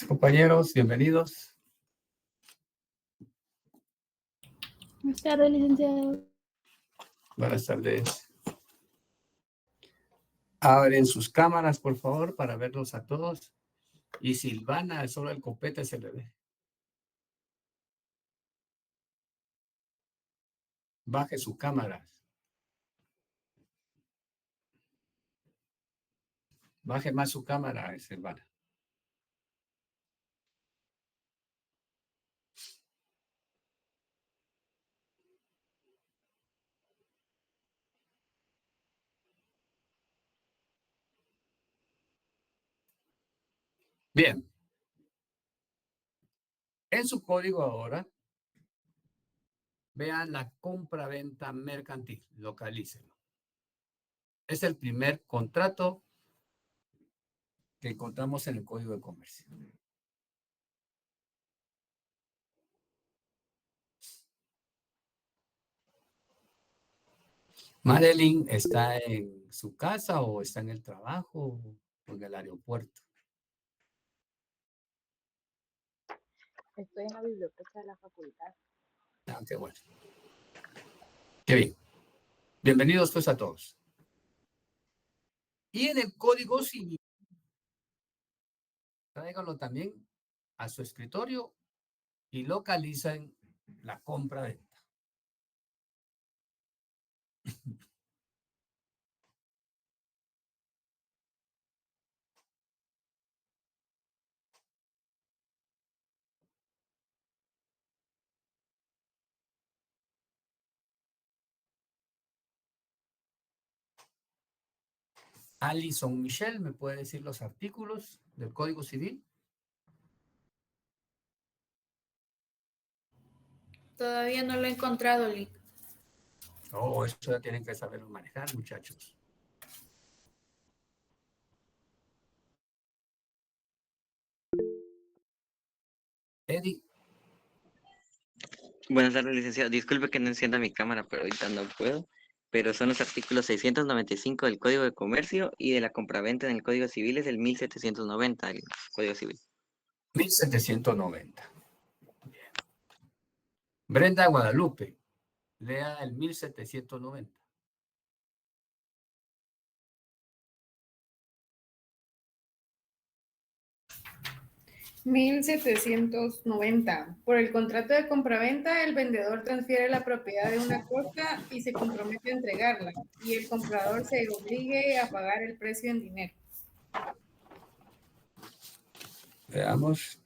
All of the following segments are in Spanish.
Compañeros, bienvenidos. Buenas tardes, licenciado. Buenas tardes. Abren sus cámaras, por favor, para verlos a todos. Y Silvana, solo el copete se le ve. Baje su cámara. Baje más su cámara, Silvana. Bien. En su código ahora, vean la compra-venta mercantil. Localícenlo. Es el primer contrato que encontramos en el Código de Comercio. Madeline, ¿está en su casa o está en el trabajo o en el aeropuerto? Estoy en la biblioteca de la facultad. Ah, qué bueno. Qué bien. Bienvenidos pues a todos. Y en el Código Civil, tráiganlo también a su escritorio y localicen la compra-venta. Alison Michelle, ¿me puede decir los artículos del Código Civil? Todavía no lo he encontrado, Lic. Oh, eso ya tienen que saberlo manejar, muchachos. Eddie. Buenas tardes, licenciado. Disculpe que no encienda mi cámara, pero ahorita no puedo. Pero son los artículos 695 del Código de Comercio y de la compraventa en el Código Civil es el 1790, el Código Civil. 1790. Bien. Brenda Guadalupe, lea el 1790. 1790. Por el contrato de compraventa, el vendedor transfiere la propiedad de una cosa y se compromete a entregarla, y el comprador se obligue a pagar el precio en dinero. Veamos.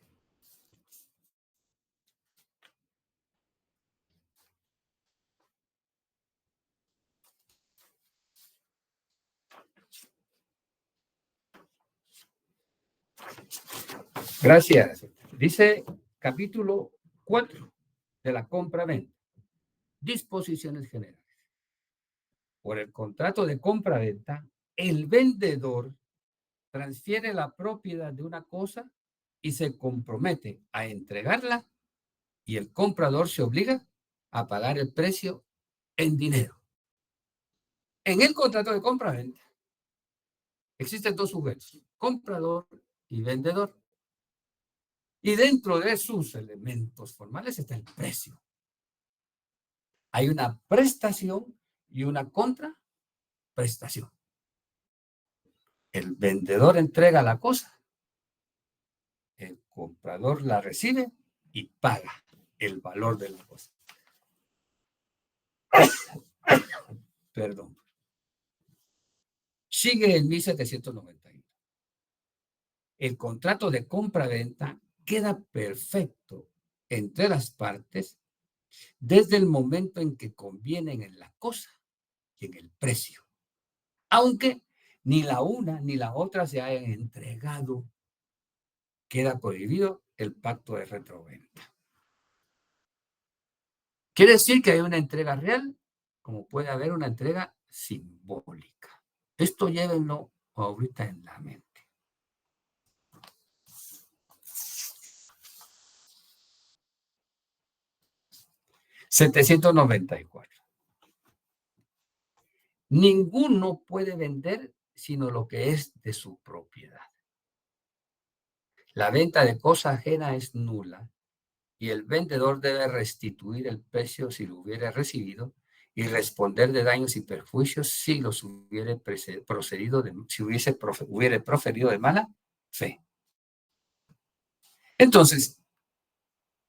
Gracias. Dice capítulo 4 de la compra-venta. Disposiciones generales. Por el contrato de compra-venta, el vendedor transfiere la propiedad de una cosa y se compromete a entregarla, y el comprador se obliga a pagar el precio en dinero. En el contrato de compra-venta existen dos sujetos, comprador y vendedor. Y dentro de sus elementos formales está el precio. Hay una prestación y una contraprestación. El vendedor entrega la cosa, el comprador la recibe y paga el valor de la cosa. Perdón. Sigue en 1791. El contrato de compra-venta queda perfecto entre las partes desde el momento en que convienen en la cosa y en el precio, aunque ni la una ni la otra se hayan entregado. Queda prohibido el pacto de retroventa. Quiere decir que hay una entrega real, como puede haber una entrega simbólica. Esto llévenlo ahorita en la mente. $794. Ninguno puede vender sino lo que es de su propiedad. La venta de cosa ajena es nula y el vendedor debe restituir el precio si lo hubiera recibido y responder de daños y perjuicios si los hubiera hubiera proferido de mala fe. Entonces,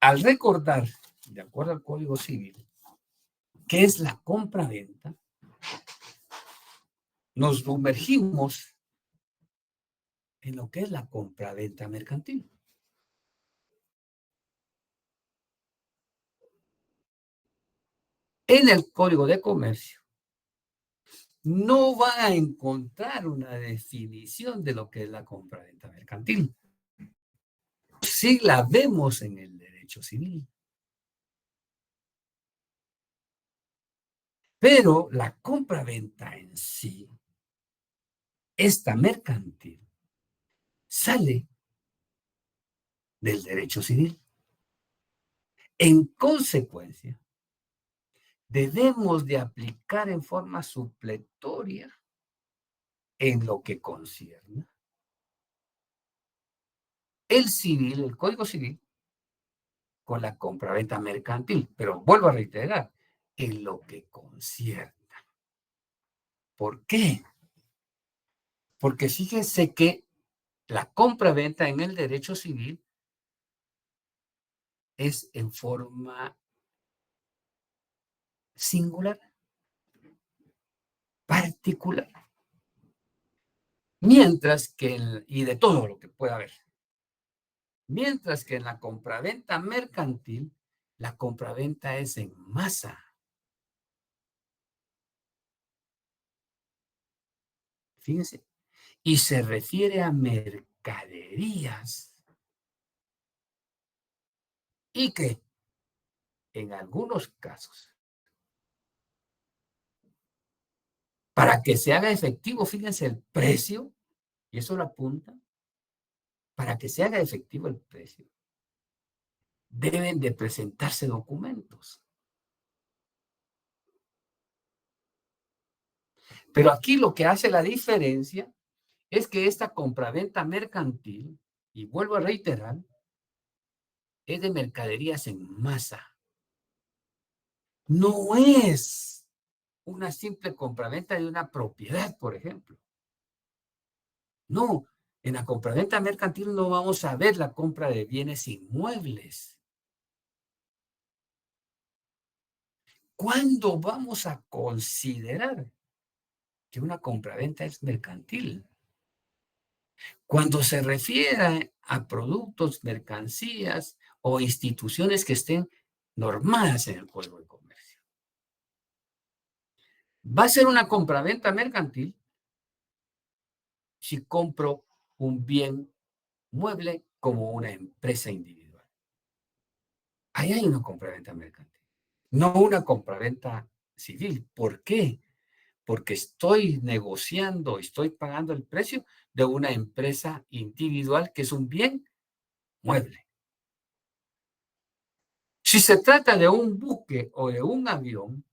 al recordar, de acuerdo al Código Civil, qué es la compra-venta, nos sumergimos en lo que es la compra-venta mercantil. En el Código de Comercio no van a encontrar una definición de lo que es la compra-venta mercantil. Sí la vemos en el derecho civil. Pero la compra-venta en sí, esta mercantil, sale del derecho civil. En consecuencia, debemos de aplicar en forma supletoria en lo que concierne el civil, el Código Civil, con la compraventa mercantil. Pero vuelvo a reiterar, en lo que concierne. ¿Por qué? Porque fíjense que la compraventa en el derecho civil es en forma singular, particular. Mientras que, y de todo lo que pueda haber, mientras que en la compraventa mercantil, la compraventa es en masa. Fíjense, y se refiere a mercaderías. Y que en algunos casos, para que se haga efectivo, fíjense el precio, y eso lo apunta, para que se haga efectivo el precio, deben de presentarse documentos. Pero aquí lo que hace la diferencia es que esta compraventa mercantil, y vuelvo a reiterar, es de mercaderías en masa. No es una simple compraventa de una propiedad, por ejemplo. No, en la compraventa mercantil no vamos a ver la compra de bienes inmuebles. ¿Cuándo vamos a considerar que una compraventa es mercantil? Cuando se refiere a productos, mercancías o instituciones que estén normadas en el Código de Comercio. Va a ser una compraventa mercantil si compro un bien mueble como una empresa individual. Ahí hay una compraventa mercantil, no una compraventa civil. ¿Por qué? Porque estoy negociando, estoy pagando el precio de una empresa individual que es un bien mueble. Si se trata de un buque o de un avión,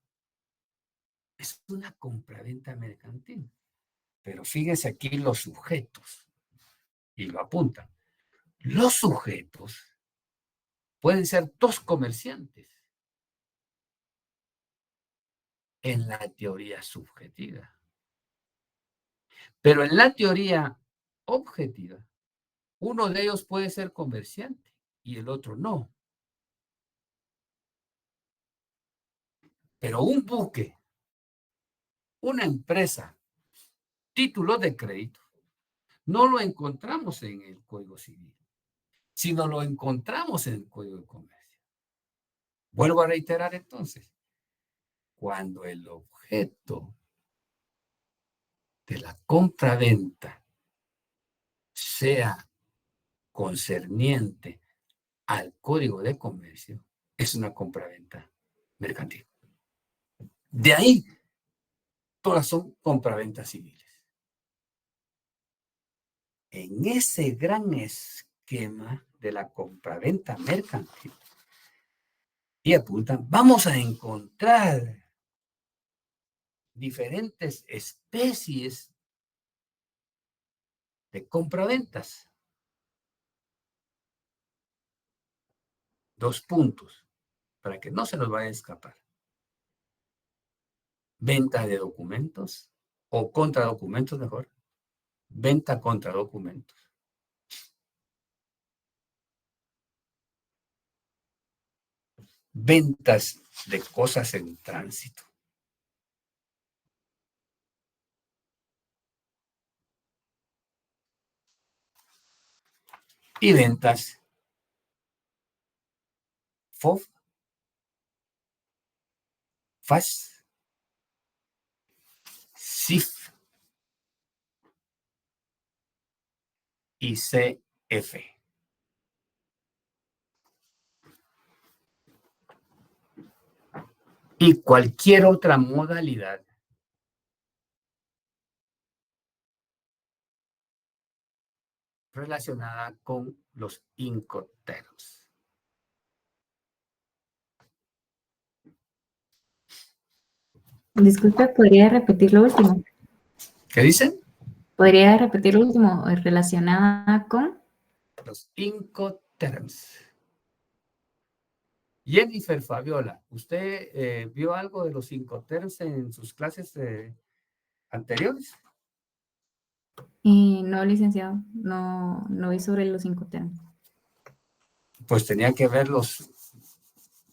es una compraventa mercantil. Pero fíjense aquí los sujetos, y lo apuntan. Los sujetos pueden ser dos comerciantes en la teoría subjetiva. Pero en la teoría objetiva, uno de ellos puede ser comerciante y el otro no. Pero un buque, una empresa, título de crédito, no lo encontramos en el Código Civil, sino lo encontramos en el Código de Comercio. Vuelvo a reiterar entonces, cuando el objeto de la compra-venta sea concerniente al Código de Comercio, es una compra-venta mercantil. De ahí, todas son compraventas civiles. En ese gran esquema de la compraventa mercantil, y apuntan, vamos a encontrar diferentes especies de compraventas. 2 puntos, para que no se nos vaya a escapar. Venta de documentos o contra documentos, mejor. Venta contra documentos. Ventas de cosas en tránsito. Y ventas FOF, FAS, CIF y CF. Y cualquier otra modalidad relacionada con los Incoterms. Disculpe, ¿podría repetir lo último? ¿Qué dicen? ¿Podría repetir lo último relacionada con? Los Incoterms. Jennifer Fabiola, ¿usted vio algo de los Incoterms en sus clases anteriores? No, licenciado, no vi sobre los Incoterms. Pues tenía que verlos,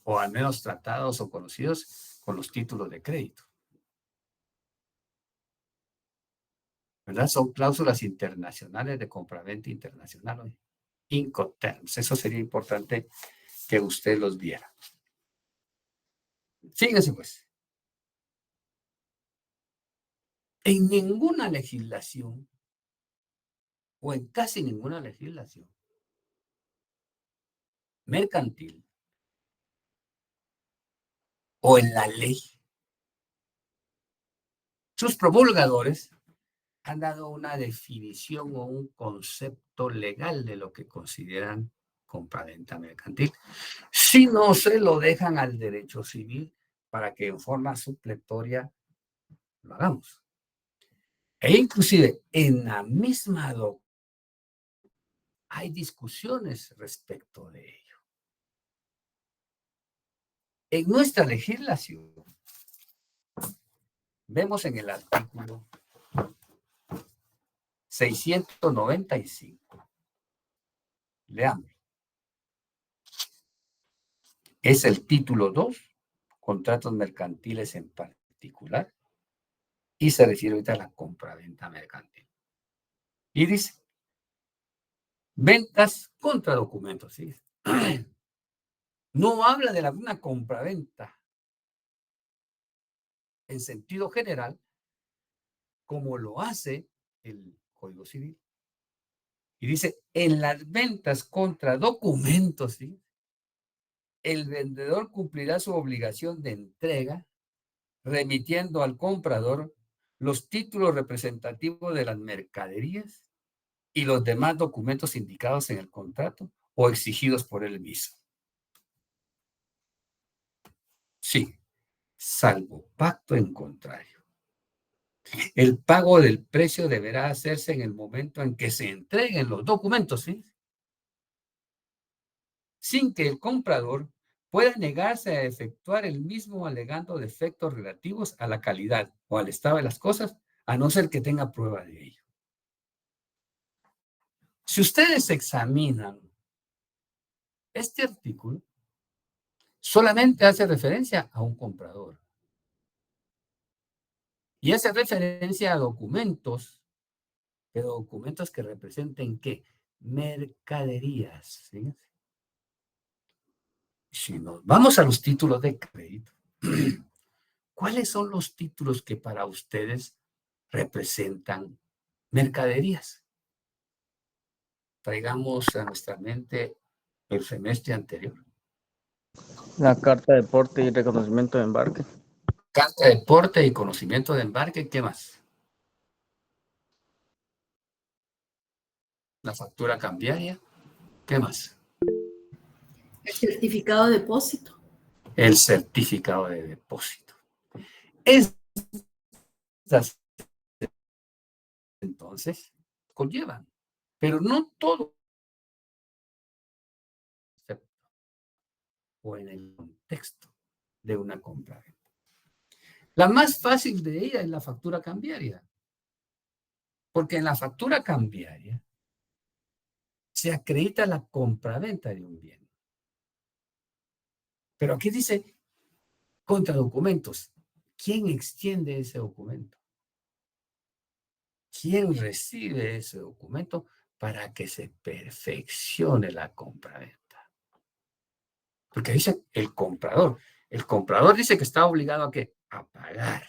o al menos tratados o conocidos con los títulos de crédito. ¿Verdad? Son cláusulas internacionales de compraventa internacional hoy. Incoterms. Eso sería importante que usted los viera. Fíjense pues. En ninguna legislación, o en casi ninguna legislación mercantil, o en la ley, sus promulgadores han dado una definición o un concepto legal de lo que consideran compraventa mercantil. Si no se lo dejan al derecho civil para que en forma supletoria lo hagamos. E inclusive en la misma doctrina hay discusiones respecto de ello. En nuestra legislación vemos en el artículo 695. Leamos. Es el título 2, contratos mercantiles en particular, y se refiere ahorita a la compraventa mercantil. Y dice, ventas contra documentos, ¿sí? No habla de una compraventa en sentido general, como lo hace el Código Civil. Y dice, en las ventas contra documentos, ¿sí? El vendedor cumplirá su obligación de entrega, remitiendo al comprador los títulos representativos de las mercaderías y los demás documentos indicados en el contrato o exigidos por él mismo. Sí, salvo pacto en contrario. El pago del precio deberá hacerse en el momento en que se entreguen los documentos, ¿sí? Sin que el comprador pueda negarse a efectuar el mismo alegando defectos relativos a la calidad o al estado de las cosas, a no ser que tenga prueba de ello. Si ustedes examinan este artículo, solamente hace referencia a un comprador. Y hace referencia a documentos, pero documentos que representen ¿qué? Mercaderías. ¿Sí? Si nos vamos a los títulos de crédito, ¿cuáles son los títulos que para ustedes representan mercaderías? Traigamos a nuestra mente el semestre anterior. La carta de porte y reconocimiento de embarque. Carta de porte y conocimiento de embarque, ¿qué más? La factura cambiaria, ¿qué más? El certificado de depósito. El certificado de depósito. Estas entonces conllevan, pero no todo. o en el contexto de una compra-venta. La más fácil de ella es la factura cambiaria, porque en la factura cambiaria se acredita la compra-venta de un bien. Pero aquí dice contra documentos. ¿Quién extiende ese documento? ¿Quién recibe ese documento para que se perfeccione la compraventa? Porque dice el comprador. El comprador dice que está obligado a ¿qué? A pagar.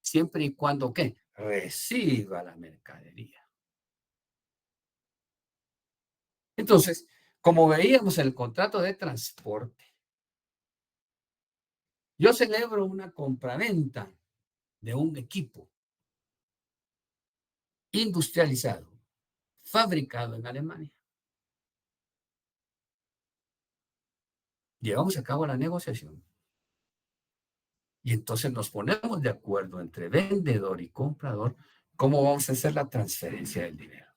Siempre y cuando ¿qué? Reciba la mercadería. Entonces, como veíamos en el contrato de transporte, yo celebro una compraventa de un equipo industrializado, fabricado en Alemania. Llevamos a cabo la negociación. Y entonces nos ponemos de acuerdo entre vendedor y comprador cómo vamos a hacer la transferencia del dinero.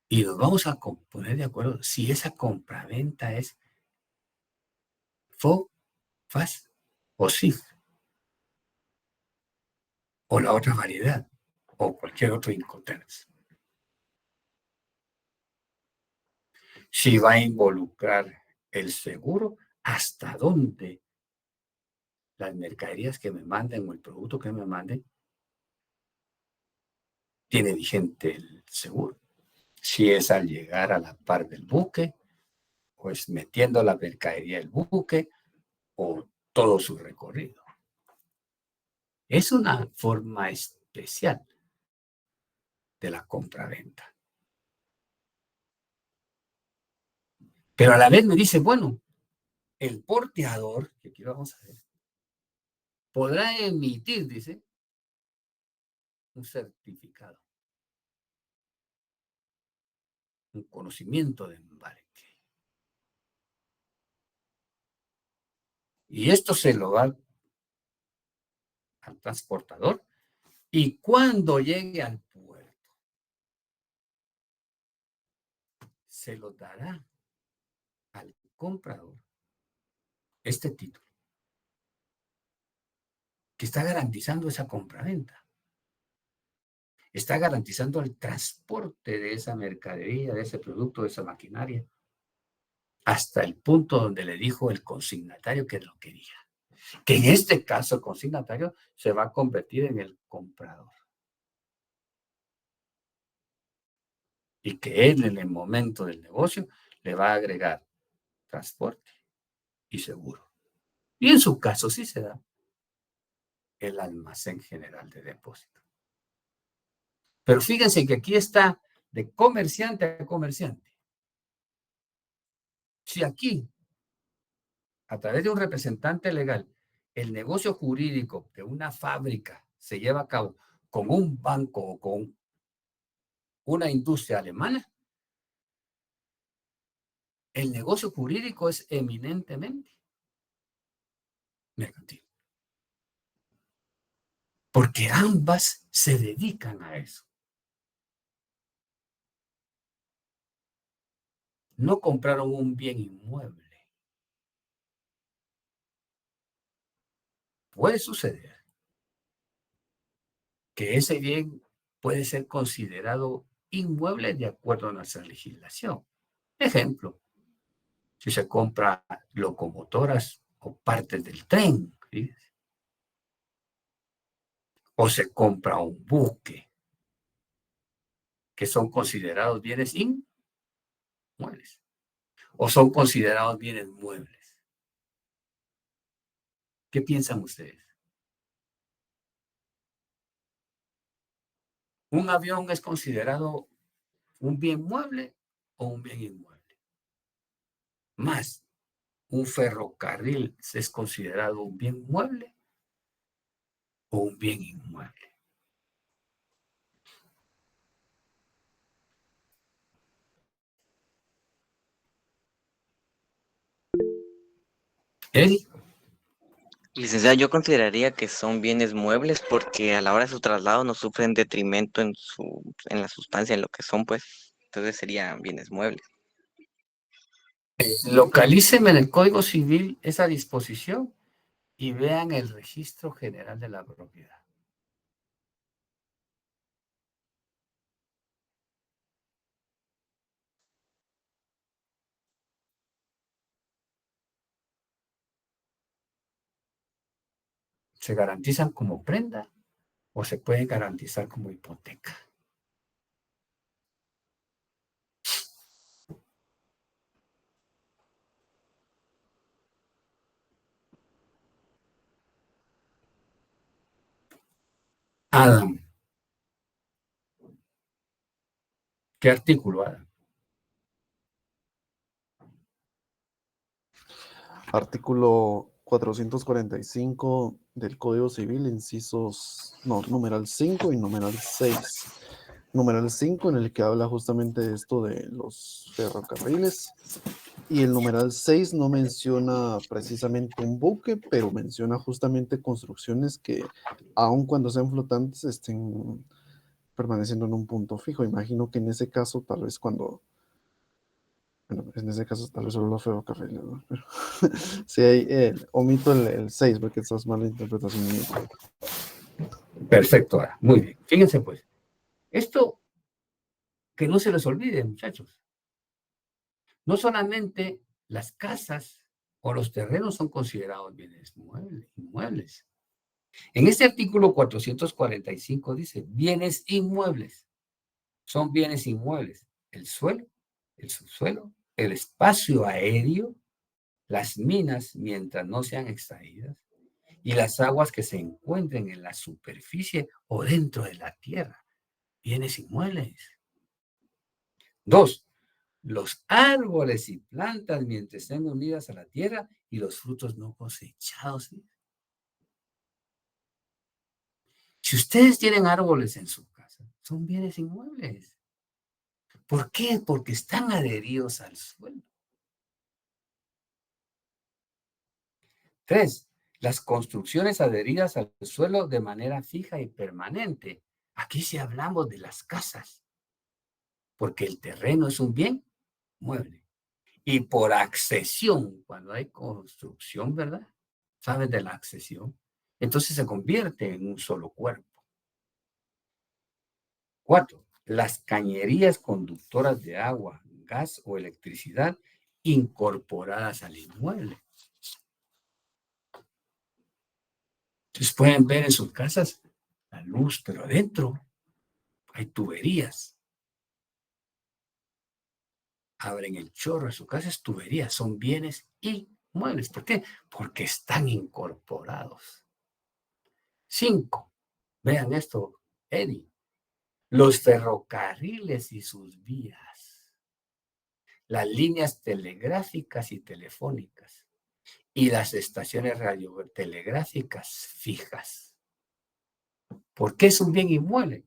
Y nos vamos a poner de acuerdo si esa compraventa es FO, FAS o SIF, o la otra variedad, o cualquier otro Incoterms. Si va a involucrar el seguro, hasta dónde las mercaderías que me manden o el producto que me manden tiene vigente el seguro. Si es al llegar a la par del buque, pues metiendo la mercadería del buque o todo su recorrido. Es una forma especial de la compra-venta. Pero a la vez me dice, bueno, el porteador, que aquí vamos a ver, podrá emitir, dice, un certificado, un conocimiento de embarque. Y esto se lo da al transportador y cuando llegue al puerto, se lo dará al comprador este título que está garantizando esa compraventa. Está garantizando el transporte de esa mercadería, de ese producto, de esa maquinaria, hasta el punto donde le dijo el consignatario que lo quería. Que en este caso el consignatario se va a convertir en el comprador. Y que él en el momento del negocio le va a agregar transporte y seguro. Y en su caso sí se da el almacén general de depósito. Pero fíjense que aquí está de comerciante a comerciante. Si aquí, a través de un representante legal, el negocio jurídico de una fábrica se lleva a cabo con un banco o con una industria alemana, el negocio jurídico es eminentemente mercantil. Porque ambas se dedican a eso. No compraron un bien inmueble. Puede suceder que ese bien puede ser considerado inmueble de acuerdo a nuestra legislación. Ejemplo, si se compra locomotoras o partes del tren, ¿sí? O se compra un buque, que son considerados bienes inmuebles, o son considerados bienes muebles. ¿Qué piensan ustedes? ¿Un avión es considerado un bien mueble o un bien inmueble? Más, ¿un ferrocarril es considerado un bien mueble o un bien inmueble? Eddie. Licenciada, yo consideraría que son bienes muebles porque a la hora de su traslado no sufren detrimento en la sustancia, en lo que son, pues. Entonces serían bienes muebles. Localíceme en el Código Civil esa disposición y vean el registro general de la propiedad. ¿Se garantizan como prenda o se pueden garantizar como hipoteca? Adam. ¿Qué artículo, Adam? Artículo 445 del Código Civil, numeral 5 y numeral 6. Numeral 5 en el que habla justamente de esto de los ferrocarriles. Y el numeral 6 no menciona precisamente un buque, pero menciona justamente construcciones que, aun cuando sean flotantes, estén permaneciendo en un punto fijo. Imagino que en ese caso, tal vez en ese caso tal vez solo los ferrocarriles, ¿no? Pero, sí, omito el 6 porque esa es mala interpretación mía. Perfecto, Adam. Muy bien. Fíjense pues. Esto que no se les olvide, muchachos. No solamente las casas o los terrenos son considerados bienes inmuebles. En este artículo 445 dice, bienes inmuebles. Son bienes inmuebles. El suelo, el subsuelo, el espacio aéreo, las minas mientras no sean extraídas y las aguas que se encuentren en la superficie o dentro de la tierra. Bienes inmuebles. 2. Los árboles y plantas mientras estén unidas a la tierra y los frutos no cosechados. Si ustedes tienen árboles en su casa, son bienes inmuebles. ¿Por qué? Porque están adheridos al suelo. 3. Las construcciones adheridas al suelo de manera fija y permanente. Aquí sí hablamos de las casas, porque el terreno es un bien mueble. Y por accesión, cuando hay construcción, ¿verdad? ¿Sabes de la accesión? Entonces se convierte en un solo cuerpo. 4. Las cañerías conductoras de agua, gas o electricidad incorporadas al inmueble. Ustedes pueden ver en sus casas la luz, pero adentro hay tuberías. Abren el chorro de su casa, es tuberías, son bienes inmuebles. ¿Por qué? Porque están incorporados. 5. Vean esto, Eddie. Los ferrocarriles y sus vías, las líneas telegráficas y telefónicas y las estaciones radiotelegráficas fijas. ¿Por qué es un bien inmueble?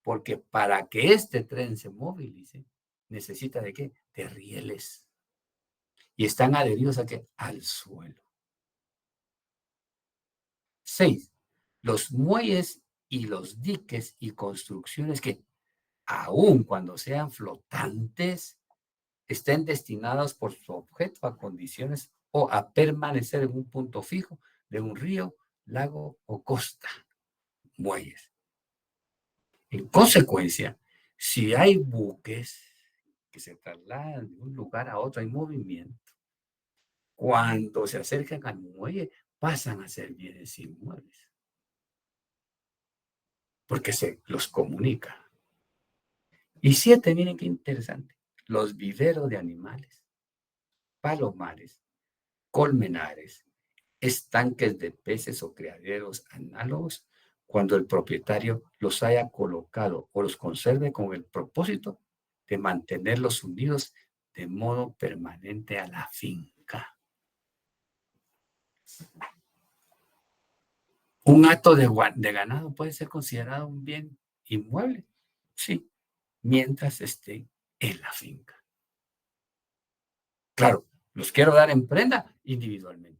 Porque para que este tren se movilice, necesita ¿de qué? De rieles. Y están adheridos ¿a qué? Al suelo. 6. Los muelles y los diques y construcciones que, aun cuando sean flotantes, estén destinados por su objeto a condiciones o a permanecer en un punto fijo de un río, lago o costa. Muelles. En consecuencia, si hay buques que se trasladan de un lugar a otro, hay movimiento. Cuando se acercan al muelle, pasan a ser bienes inmuebles. Porque se los comunica. Y 7, miren qué interesante. Los viveros de animales, palomares, colmenares, estanques de peces o criaderos análogos, cuando el propietario los haya colocado o los conserve con el propósito de mantenerlos unidos de modo permanente a la finca. ¿Un hato de ganado puede ser considerado un bien inmueble? Sí, mientras esté en la finca. Claro, los quiero dar en prenda individualmente.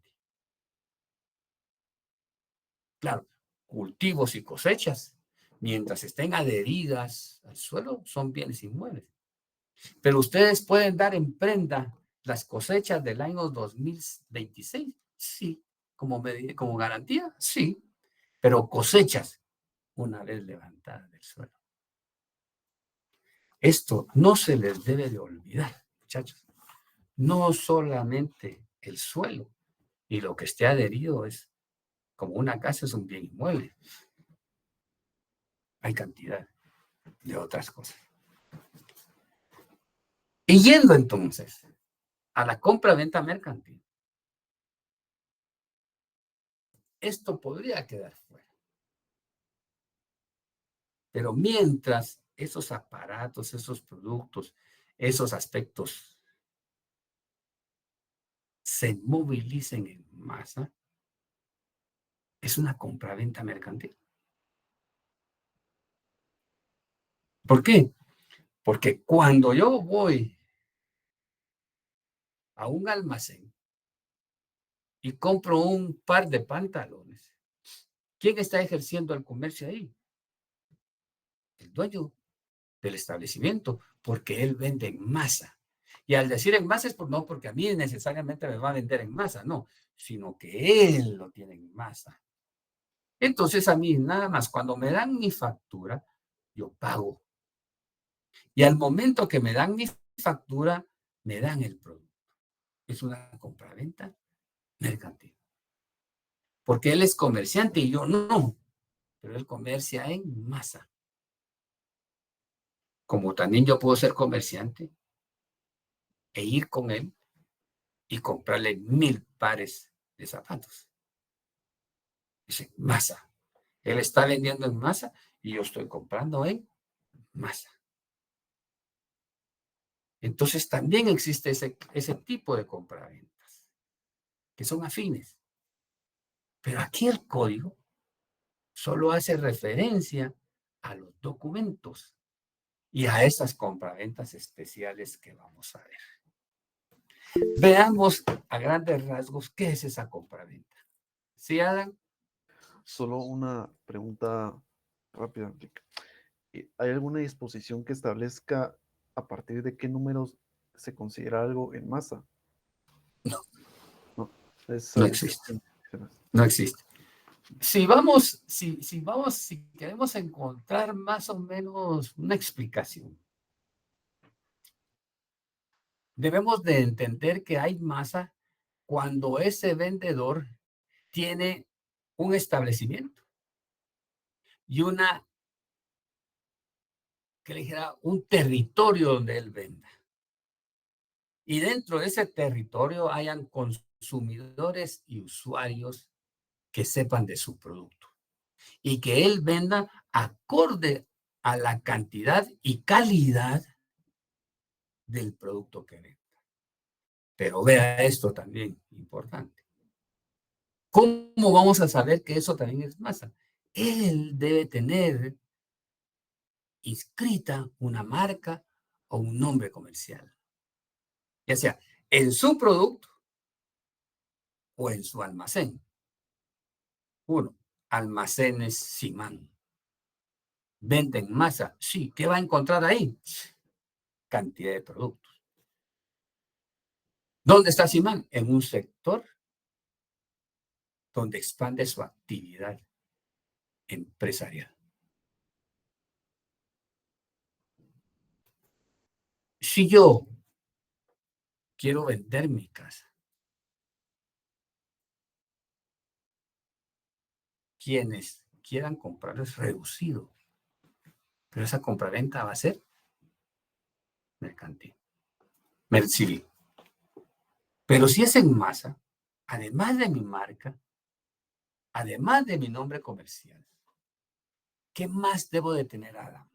Claro, cultivos y cosechas, mientras estén adheridas al suelo, son bienes inmuebles. Pero ustedes pueden dar en prenda las cosechas del año 2026, sí, como garantía, sí, pero cosechas una vez levantadas del suelo. Esto no se les debe de olvidar, muchachos. No solamente el suelo y lo que esté adherido es, como una casa es un bien inmueble. Hay cantidad de otras cosas. Y yendo entonces a la compra-venta mercantil, esto podría quedar fuera. Pero mientras esos aparatos, esos productos, esos aspectos se movilicen en masa, es una compra-venta mercantil. ¿Por qué? Porque cuando yo voy a un almacén y compro un par de pantalones, ¿quién está ejerciendo el comercio ahí? El dueño del establecimiento, porque él vende en masa. Y al decir en masa es no porque a mí necesariamente me va a vender en masa, no, sino que él lo tiene en masa. Entonces a mí nada más cuando me dan mi factura, yo pago. Y al momento que me dan mi factura, me dan el producto. Es una compraventa mercantil. Porque él es comerciante y yo no, pero él comercia en masa. Como también yo puedo ser comerciante e ir con él y comprarle 1000 pares de zapatos. Es en masa. Él está vendiendo en masa y yo estoy comprando en masa. Entonces también existe ese tipo de compraventas que son afines. Pero aquí el código solo hace referencia a los documentos y a esas compraventas especiales que vamos a ver. Veamos a grandes rasgos qué es esa compraventa. ¿Sí, Adam? Solo una pregunta rápida. ¿Hay alguna disposición que establezca a partir de qué números se considera algo en masa? No. No, es No algo existe. que No existe. Si queremos encontrar más o menos una explicación, debemos de entender que hay masa cuando ese vendedor tiene un establecimiento y un territorio donde él venda. Y dentro de ese territorio hayan consumidores y usuarios que sepan de su producto y que él venda acorde a la cantidad y calidad del producto que venda. Pero vea esto también importante. ¿Cómo vamos a saber que eso también es masa? Él debe tener inscrita una marca o un nombre comercial, ya sea en su producto o en su almacén. Uno, almacenes Simán. ¿Venden masa? Sí. ¿Qué va a encontrar ahí? Cantidad de productos. ¿Dónde está Simán? En un sector donde expande su actividad empresarial. Si yo quiero vender mi casa, quienes quieran comprar es reducido, pero esa compraventa va a ser mercantil, civil. Pero si es en masa, además de mi marca, además de mi nombre comercial, ¿qué más debo de tener, Adam?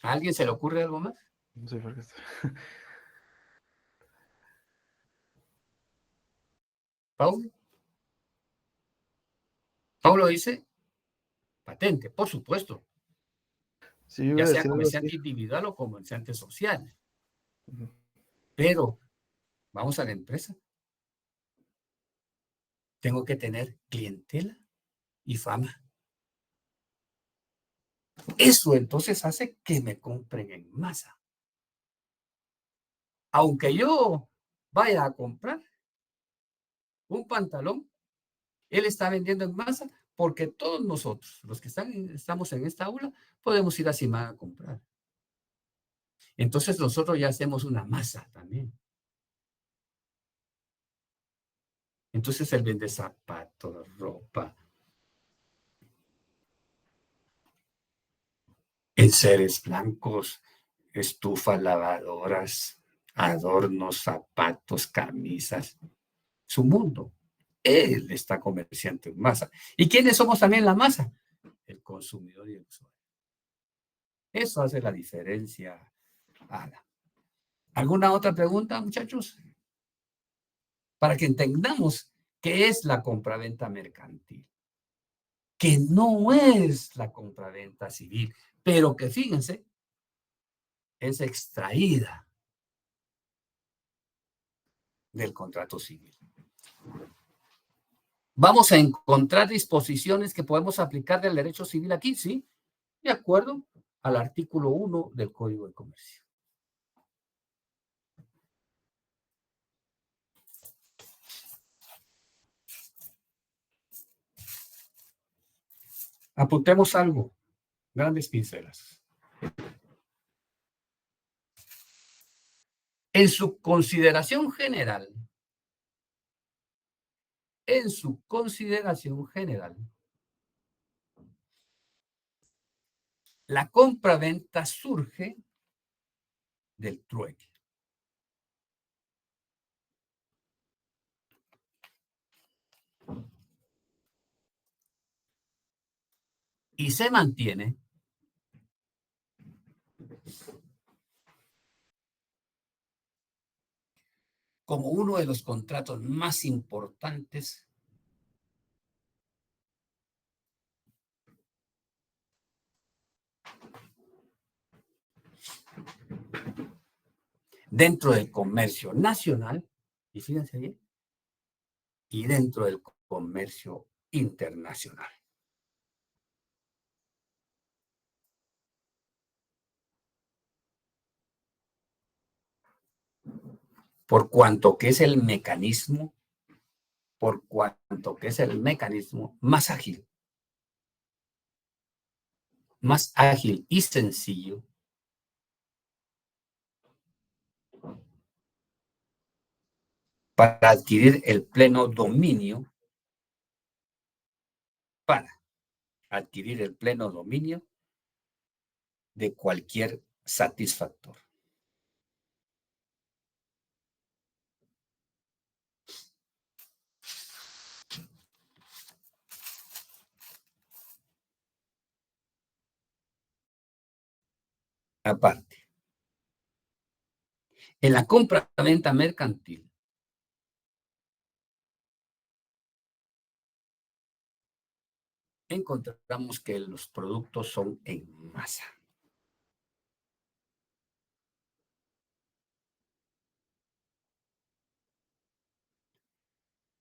¿A alguien se le ocurre algo más? no sé por qué ¿Paulo? Paulo dice patente, por supuesto. Sí, yo iba ya a sea decir algo así. comerciante individual o comerciante social. Ujú. Pero vamos a la empresa. Tengo que tener clientela y fama. Eso entonces hace que me compren en masa. Aunque yo vaya a comprar un pantalón, él está vendiendo en masa porque todos nosotros, los que estamos en esta aula, podemos ir a Simán a comprar. Entonces nosotros ya hacemos una masa también. Entonces él vende zapatos, ropa, enseres blancos, estufas, lavadoras, adornos, zapatos, camisas. Su mundo. Él está comerciante en masa. ¿Y quiénes somos también la masa? El consumidor y el usuario. Eso hace la diferencia, Ada. ¿Alguna otra pregunta, muchachos? Para que entendamos qué es la compraventa mercantil. Que no es la compraventa civil, pero que fíjense, es extraída del contrato civil. Vamos a encontrar disposiciones que podemos aplicar del derecho civil aquí, ¿sí? De acuerdo al artículo 1 del Código de Comercio. Apuntemos algo, grandes pincelas. En su consideración general, la compra-venta surge del trueque. Y se mantiene como uno de los contratos más importantes dentro del comercio nacional, y fíjense bien, y dentro del comercio internacional. Por cuanto que es el mecanismo más ágil y sencillo para adquirir el pleno dominio, de cualquier satisfactor. Aparte, en la compra-venta mercantil, encontramos que los productos son en masa.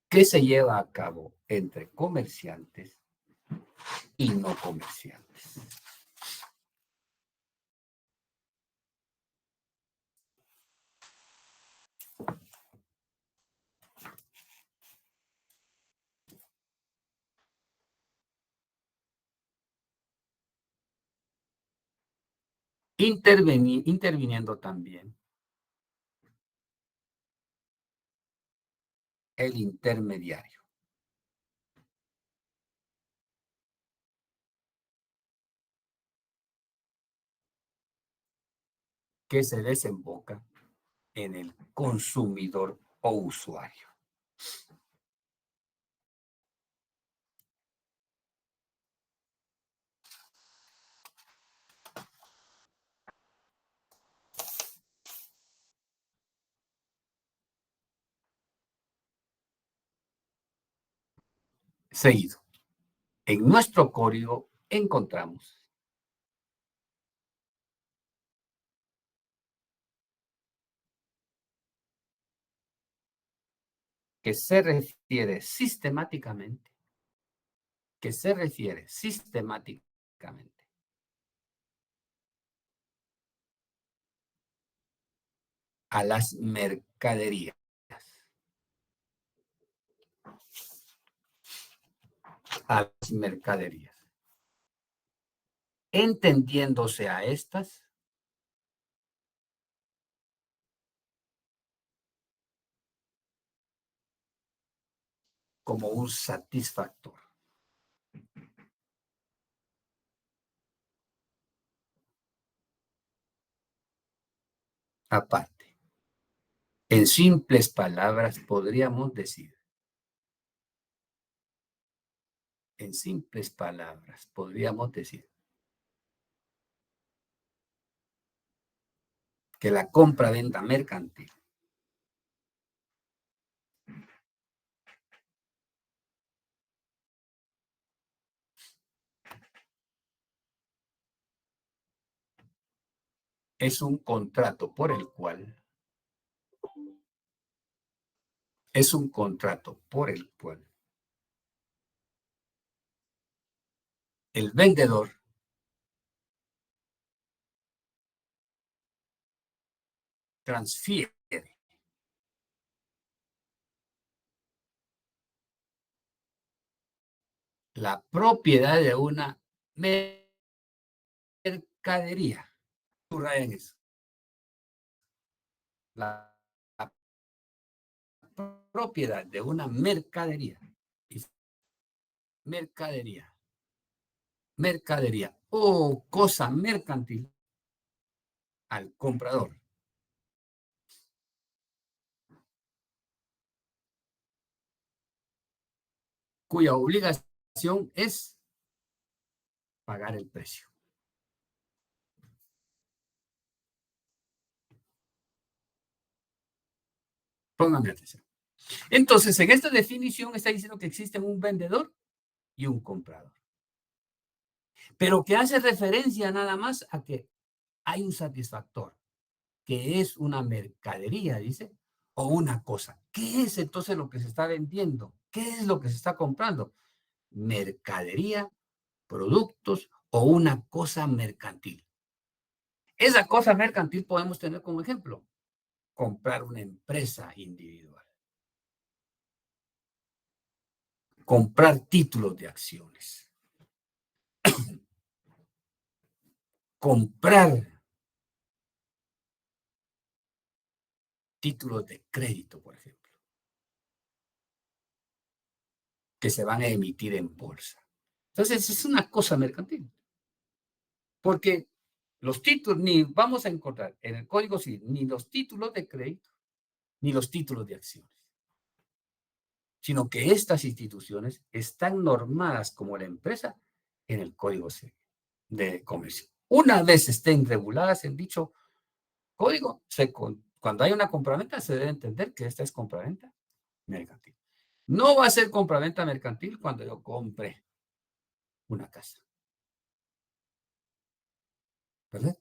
Que se lleva a cabo entre comerciantes y no comerciantes. Interviniendo también el intermediario. Que se desemboca en el consumidor o usuario. Seguido. En nuestro código encontramos que se refiere sistemáticamente, a las mercaderías. A las mercaderías. Entendiéndose a estas como un satisfactor. Aparte, en simples palabras podríamos decir, que la compra-venta mercantil es un contrato por el cual el vendedor transfiere la propiedad de una mercadería. Subrayen eso. La propiedad de una mercadería. Mercadería o cosa mercantil al comprador. Cuya obligación es pagar el precio. Pónganme atención. Entonces, en esta definición está diciendo que existe un vendedor y un comprador. Pero que hace referencia nada más a que hay un satisfactor, que es una mercadería, dice, o una cosa. ¿Qué es entonces lo que se está vendiendo? ¿Qué es lo que se está comprando? Mercadería, productos o una cosa mercantil. Esa cosa mercantil podemos tener como ejemplo, comprar una empresa individual, comprar títulos de acciones, comprar títulos de crédito, por ejemplo, que se van a emitir en bolsa. Entonces, es una cosa mercantil. Porque los títulos, ni vamos a encontrar en el Código Civil ni los títulos de crédito, ni los títulos de acciones, sino que estas instituciones están normadas como la empresa en el Código Civil de Comercio. Una vez estén reguladas en dicho código, cuando hay una compraventa se debe entender que esta es compraventa mercantil. No va a ser compraventa mercantil cuando yo compre una casa. ¿Verdad?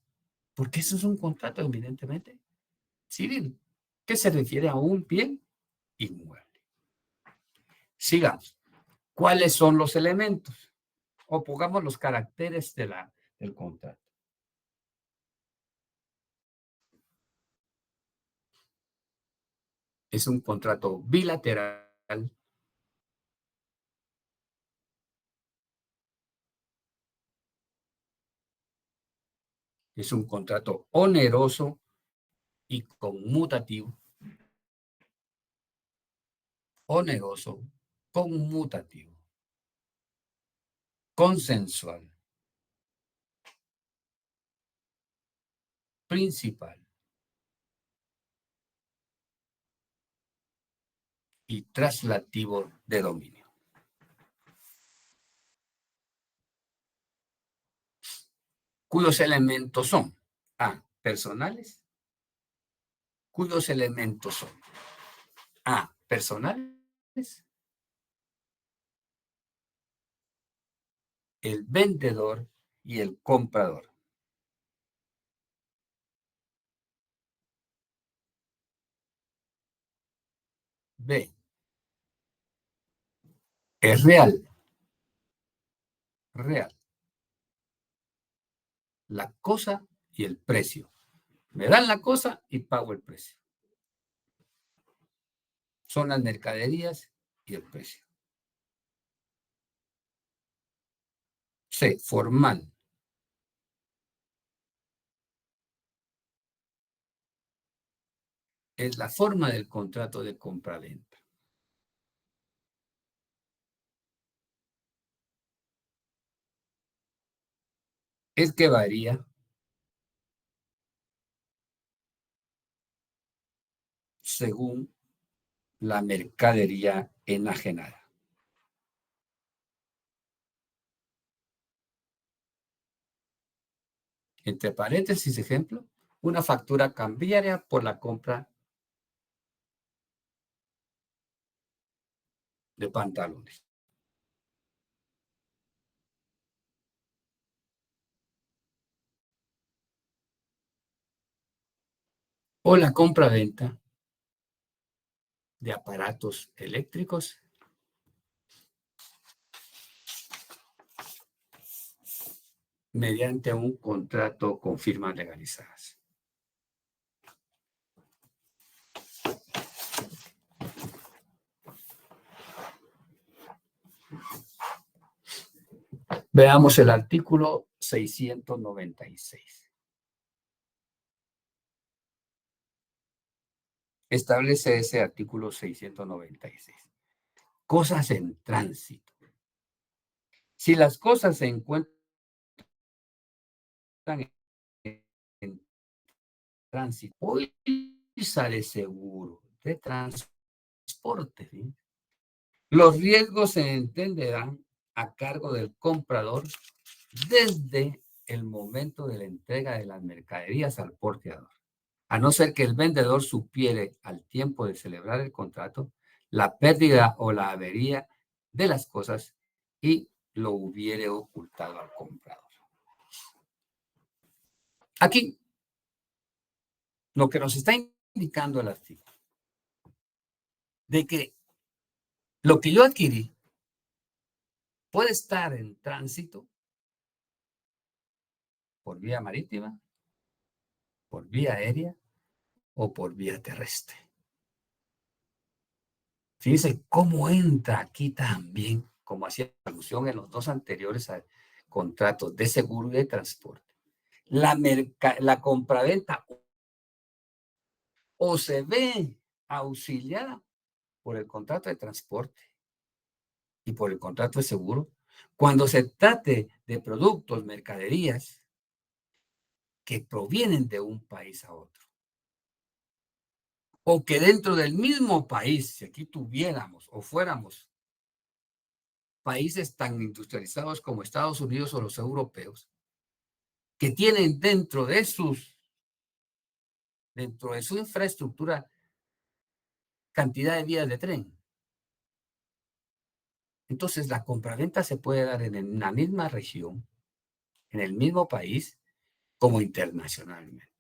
Porque eso es un contrato evidentemente civil que se refiere a un bien inmueble. Sigamos. ¿Cuáles son los elementos? O pongamos los caracteres del contrato. Es un contrato bilateral. Es un contrato oneroso y conmutativo. Oneroso, conmutativo, consensual, principal y traslativo de dominio. Cuyos elementos son A, personales, cuyos elementos son A, personales, el vendedor y el comprador. B, es real. Real. La cosa y el precio. Me dan la cosa y pago el precio. Son las mercaderías y el precio. C, formal. Es la forma del contrato de compra-venta. Es que varía según la mercadería enajenada. Entre paréntesis, ejemplo, una factura cambiaria por la compra de pantalones. O la compra-venta de aparatos eléctricos mediante un contrato con firmas legalizadas. Veamos el artículo 696. Establece ese artículo 696. Cosas en tránsito. Si las cosas se encuentran en tránsito, póliza de seguro de transporte, ¿sí? Los riesgos se entenderán a cargo del comprador desde el momento de la entrega de las mercaderías al porteador, a no ser que el vendedor supiere al tiempo de celebrar el contrato la pérdida o la avería de las cosas y lo hubiere ocultado al comprador. Aquí, lo que nos está indicando el artículo, de que lo que yo adquirí puede estar en tránsito por vía marítima, por vía aérea o por vía terrestre. Fíjense cómo entra aquí también, como hacía alusión en los dos anteriores contratos de seguro y de transporte. La compraventa o se ve auxiliada por el contrato de transporte y por el contrato de seguro cuando se trate de productos, mercaderías que provienen de un país a otro. O que dentro del mismo país, si aquí tuviéramos o fuéramos países tan industrializados como Estados Unidos o los europeos, que tienen dentro de su infraestructura cantidad de vías de tren. Entonces, la compraventa se puede dar en la misma región, en el mismo país, como internacionalmente.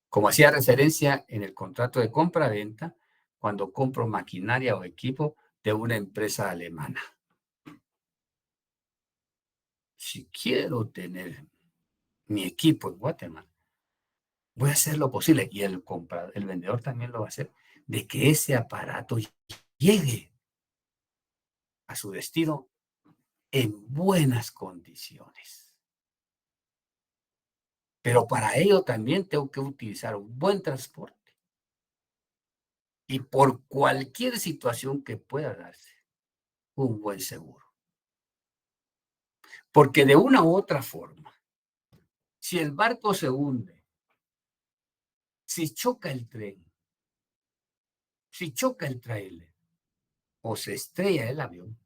Como hacía referencia en el contrato de compra-venta, cuando compro maquinaria o equipo de una empresa alemana. Si quiero tener mi equipo en Guatemala, voy a hacer lo posible, y el vendedor también lo va a hacer, de que ese aparato llegue a su destino en buenas condiciones. Pero para ello también tengo que utilizar un buen transporte. Y por cualquier situación que pueda darse, un buen seguro. Porque de una u otra forma, si el barco se hunde, si choca el tren, si choca el tráiler o se estrella el avión,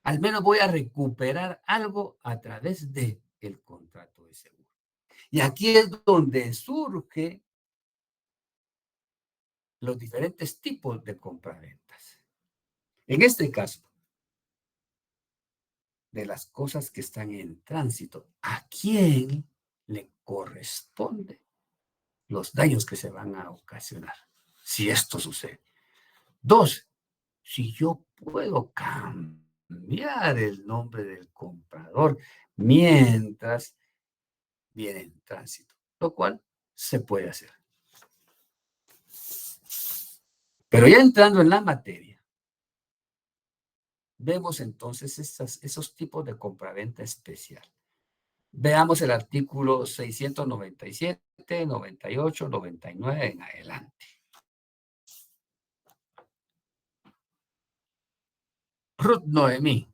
al menos voy a recuperar algo a través del contrato de seguro. Y aquí es donde surgen los diferentes tipos de compraventas. En este caso, de las cosas que están en tránsito, ¿a quién le corresponde los daños que se van a ocasionar si esto sucede? Dos, si yo puedo cambiar el nombre del comprador mientras viene en tránsito, lo cual se puede hacer. Pero ya entrando en la materia, vemos entonces esos tipos de compraventa especial. Veamos el artículo 697, 98, 99 en adelante. Ruth Noemí,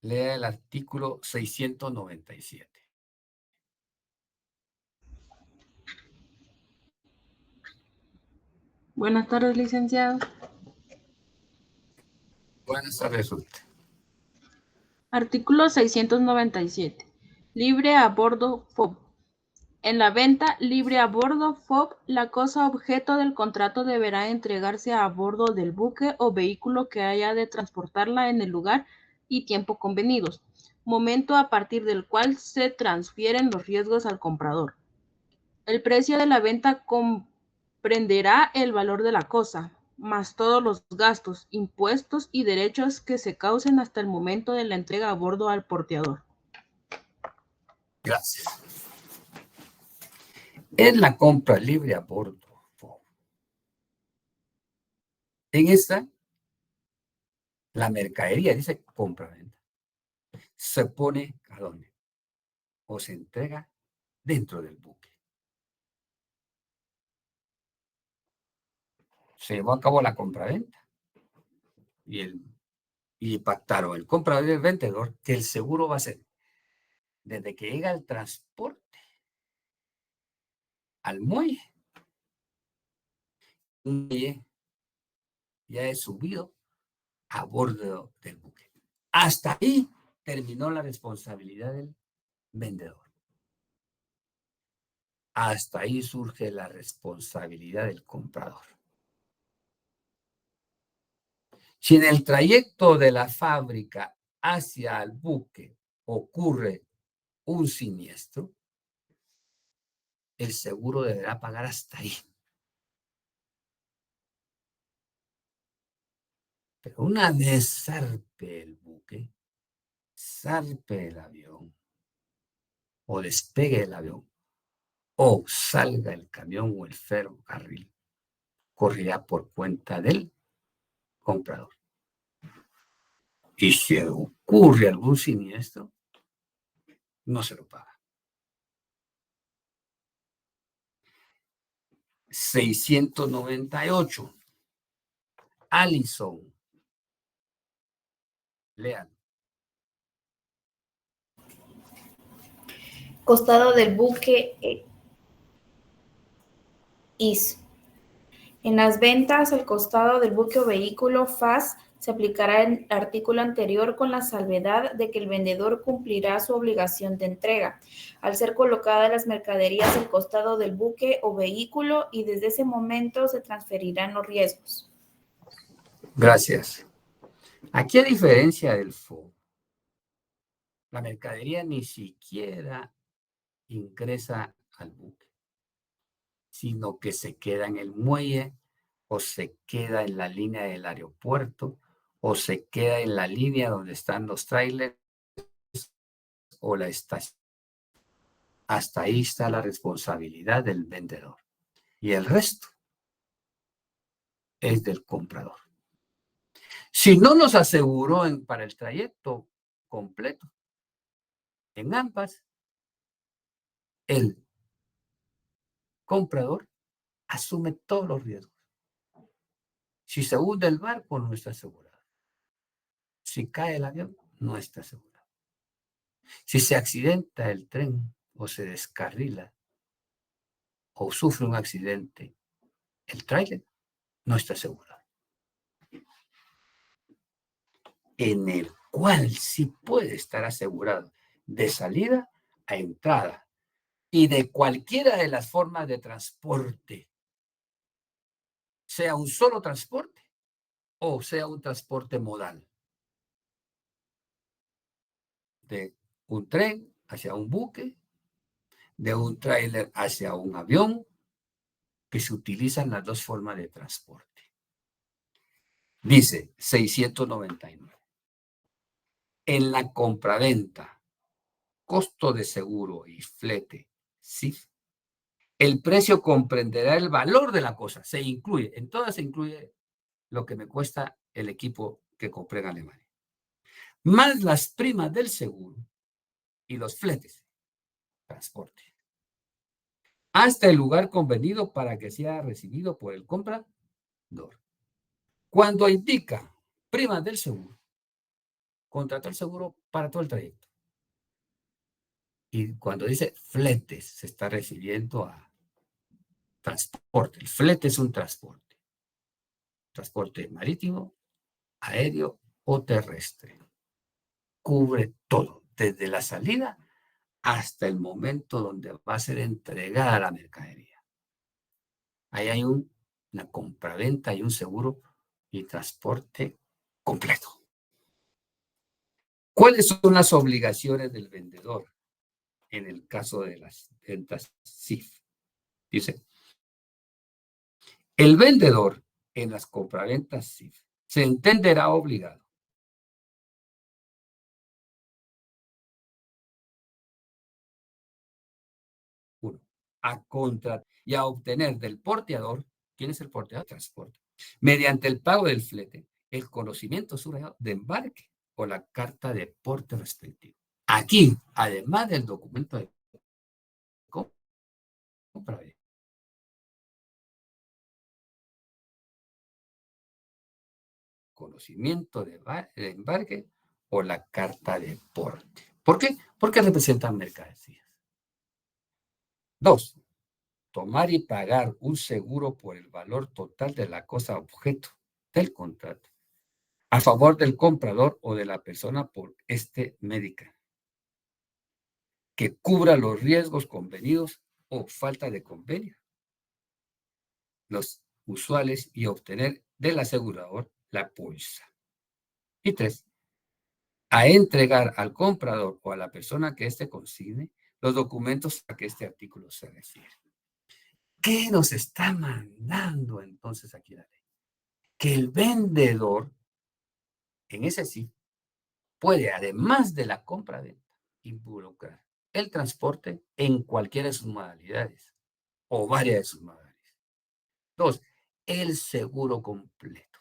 lea el artículo 697. Buenas tardes, licenciado. Buenas tardes, Ruth. Artículo 697. Libre a bordo FOB. En la venta libre a bordo FOB, la cosa objeto del contrato deberá entregarse a bordo del buque o vehículo que haya de transportarla en el lugar y tiempo convenidos, momento a partir del cual se transfieren los riesgos al comprador. El precio de la venta comprenderá el valor de la cosa, más todos los gastos, impuestos y derechos que se causen hasta el momento de la entrega a bordo al porteador. Gracias. Es la compra libre a bordo. En esta, la mercadería, dice compra-venta, se pone ¿a dónde? O se entrega dentro del buque. Se llevó a cabo la compra-venta y pactaron el comprador y el vendedor que el seguro va a ser desde que llega el transporte al muelle, un muelle ya es subido a bordo del buque. Hasta ahí terminó la responsabilidad del vendedor. Hasta ahí surge la responsabilidad del comprador. Si en el trayecto de la fábrica hacia el buque ocurre un siniestro, el seguro deberá pagar hasta ahí. Pero una vez zarpe el buque, zarpe el avión, o despegue el avión, o salga el camión o el ferrocarril, correrá por cuenta del comprador. Y si ocurre algún siniestro, no se lo paga. 698. Allison. Lean. Costado del buque IS. En las ventas, el costado del buque o vehículo FAS se aplicará el artículo anterior con la salvedad de que el vendedor cumplirá su obligación de entrega al ser colocadas las mercaderías al costado del buque o vehículo y desde ese momento se transferirán los riesgos. Gracias. Aquí, a diferencia del FOB, la mercadería ni siquiera ingresa al buque, sino que se queda en el muelle o se queda en la línea del aeropuerto o se queda en la línea donde están los trailers o la estación. Hasta ahí está la responsabilidad del vendedor. Y el resto es del comprador. Si no nos aseguró para el trayecto completo, en ambas, el comprador asume todos los riesgos. Si se hunde el barco, no está asegurado. Si cae el avión, no está asegurado. Si se accidenta el tren o se descarrila o sufre un accidente, el tráiler no está asegurado. En el cual sí puede estar asegurado de salida a entrada y de cualquiera de las formas de transporte, sea un solo transporte o sea un transporte modal, de un tren hacia un buque, de un tráiler hacia un avión, que se utilizan las dos formas de transporte. Dice 699. En la compraventa, costo de seguro y flete, CIF, el precio comprenderá el valor de la cosa. Se incluye, en todas se incluye lo que me cuesta el equipo que compré en Alemania, más las primas del seguro y los fletes, transporte, hasta el lugar convenido para que sea recibido por el comprador. Cuando indica primas del seguro, contrató el seguro para todo el trayecto. Y cuando dice fletes, se está refiriendo a transporte. El flete es un transporte. Transporte marítimo, aéreo o terrestre. Cubre todo, desde la salida hasta el momento donde va a ser entregada la mercadería. Ahí hay una compraventa y un seguro y transporte completo. ¿Cuáles son las obligaciones del vendedor en el caso de las ventas CIF? Dice, el vendedor en las compraventas CIF se entenderá obligado a contratar y a obtener del porteador, ¿quién es el porteador? Transporte, mediante el pago del flete, el conocimiento subrayado de embarque o la carta de porte respectivo. Aquí, además del documento de compra, conocimiento de embarque o la carta de porte. ¿Por qué? Porque representan mercancías. 2. Tomar y pagar un seguro por el valor total de la cosa objeto del contrato a favor del comprador o de la persona por este médica que cubra los riesgos convenidos o falta de convenio, los usuales, y obtener del asegurador la póliza. Y 3. A entregar al comprador o a la persona que éste consigne los documentos a que este artículo se refiere. ¿Qué nos está mandando entonces aquí la ley? Que el vendedor, en ese sí, puede, además de la compra-venta, involucrar el transporte en cualquiera de sus modalidades o varias de sus modalidades. 2. El seguro completo.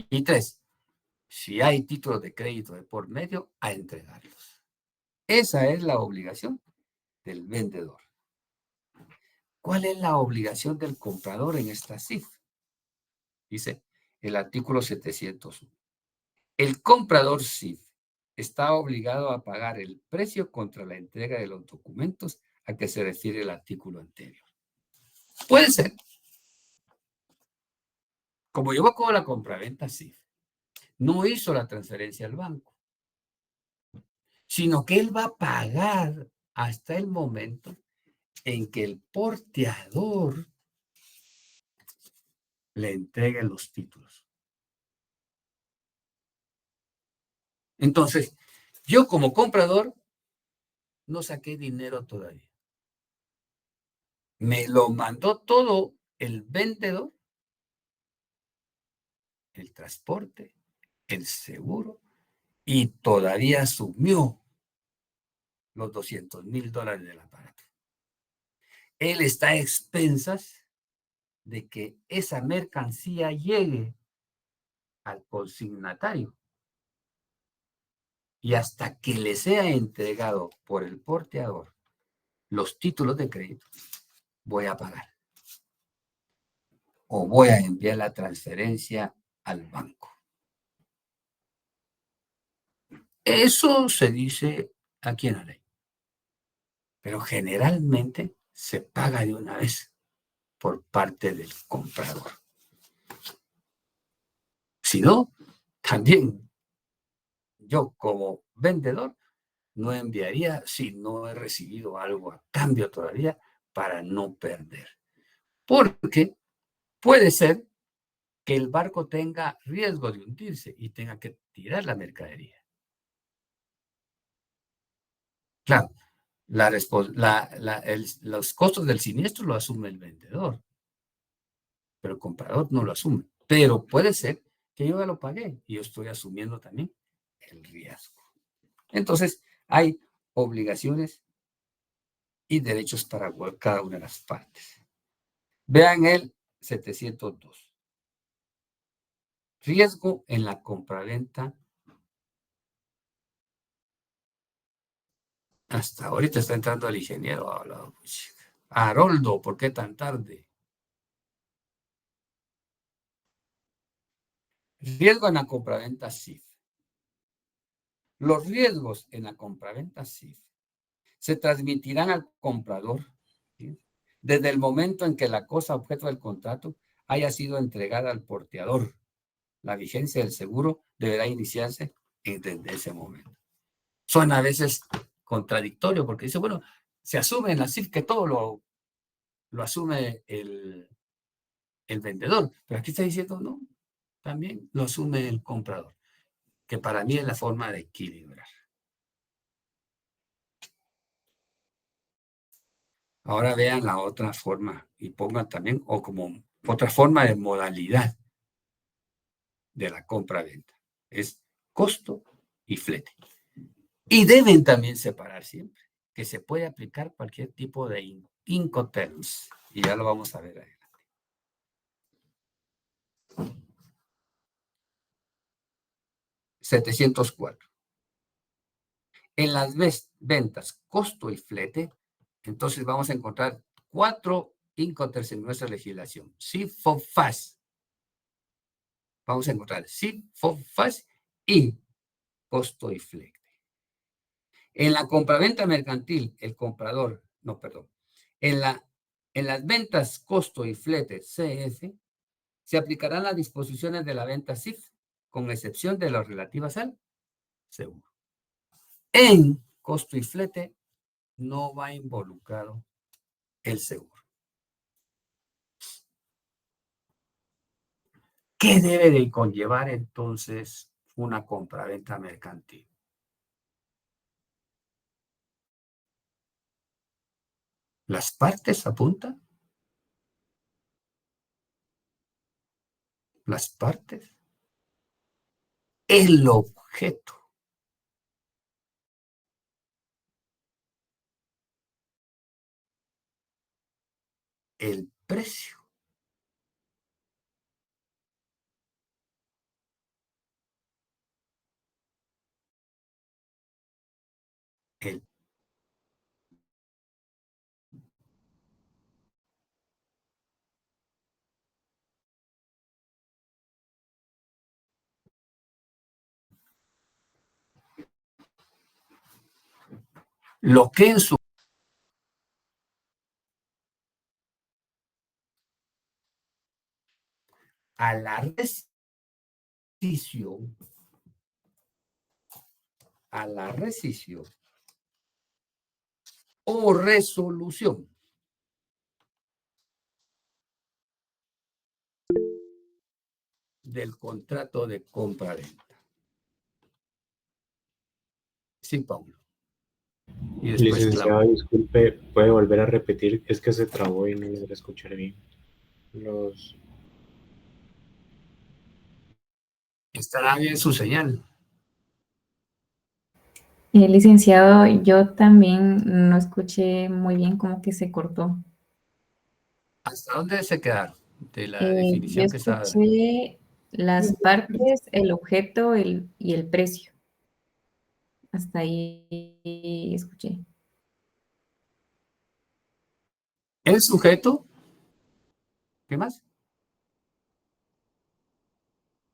Y 3. Si hay títulos de crédito de por medio, a entregarlos. Esa es la obligación del vendedor. ¿Cuál es la obligación del comprador en esta CIF? Dice el artículo 701. El comprador CIF está obligado a pagar el precio contra la entrega de los documentos a que se refiere el artículo anterior. Puede ser, como llevó a cabo la compraventa CIF, no hizo la transferencia al banco, sino que él va a pagar hasta el momento en que el porteador le entregue los títulos. Entonces, yo como comprador no saqué dinero todavía. Me lo mandó todo el vendedor, el transporte, el seguro, y todavía asumió los $200,000 del aparato. Él está a expensas de que esa mercancía llegue al consignatario. Y hasta que le sea entregado por el porteador los títulos de crédito, voy a pagar. O voy a enviar la transferencia al banco. Eso se dice aquí en la ley. Pero generalmente se paga de una vez por parte del comprador. Si no, también yo como vendedor no enviaría si no he recibido algo a cambio todavía para no perder. Porque puede ser que el barco tenga riesgo de hundirse y tenga que tirar la mercadería. Claro, los costos del siniestro lo asume el vendedor. pero el comprador no lo asume. Pero puede ser que yo ya lo pagué y yo estoy asumiendo también el riesgo. Entonces, hay obligaciones y derechos para cada una de las partes. Vean el 702. Riesgo en la compraventa. Hasta ahorita está entrando el ingeniero. Haroldo, ¿por qué tan tarde? Riesgo en la compraventa SIF. Los riesgos en la compraventa SIF se transmitirán al comprador, ¿sí?, desde el momento en que la cosa objeto del contrato haya sido entregada al porteador. La vigencia del seguro deberá iniciarse desde ese momento. Suena a veces contradictorio porque dice, bueno, se asume en la CIF que todo lo asume el vendedor, pero aquí está diciendo, no, también lo asume el comprador, que para mí es la forma de equilibrar. Ahora vean la otra forma y pongan también, o como otra forma de modalidad de la compra-venta. Es costo y flete. Y deben también separar siempre, que se puede aplicar cualquier tipo de Incoterms. Y ya lo vamos a ver adelante. $704. En las ventas, costo y flete, entonces vamos a encontrar 4 Incoterms en nuestra legislación. SIF, FOB, FAS. Vamos a encontrar SIF, FOB, FAS y costo y flete. En la compraventa mercantil, el comprador, no, perdón, en las ventas costo y flete CF, se aplicarán las disposiciones de la venta SIF, con excepción de las relativas al seguro. En costo y flete no va involucrado el seguro. ¿Qué debe de conllevar entonces una compraventa mercantil? ¿Las partes apuntan? ¿Las partes? El objeto. El precio. El lo que en su a la rescisión o resolución del contrato de compra-venta. Sí, Paulo. Y después Licenciado, Claudio. disculpe, ¿puede volver a repetir? Es que se trabó y no logré escuchar bien. Estará bien su señal. Licenciado, yo también no escuché muy bien, como que se cortó. ¿Hasta dónde se quedaron de la Yo definición que estaba dando? escuché las partes, el objeto y el precio. Hasta ahí escuché. El sujeto. ¿Qué más?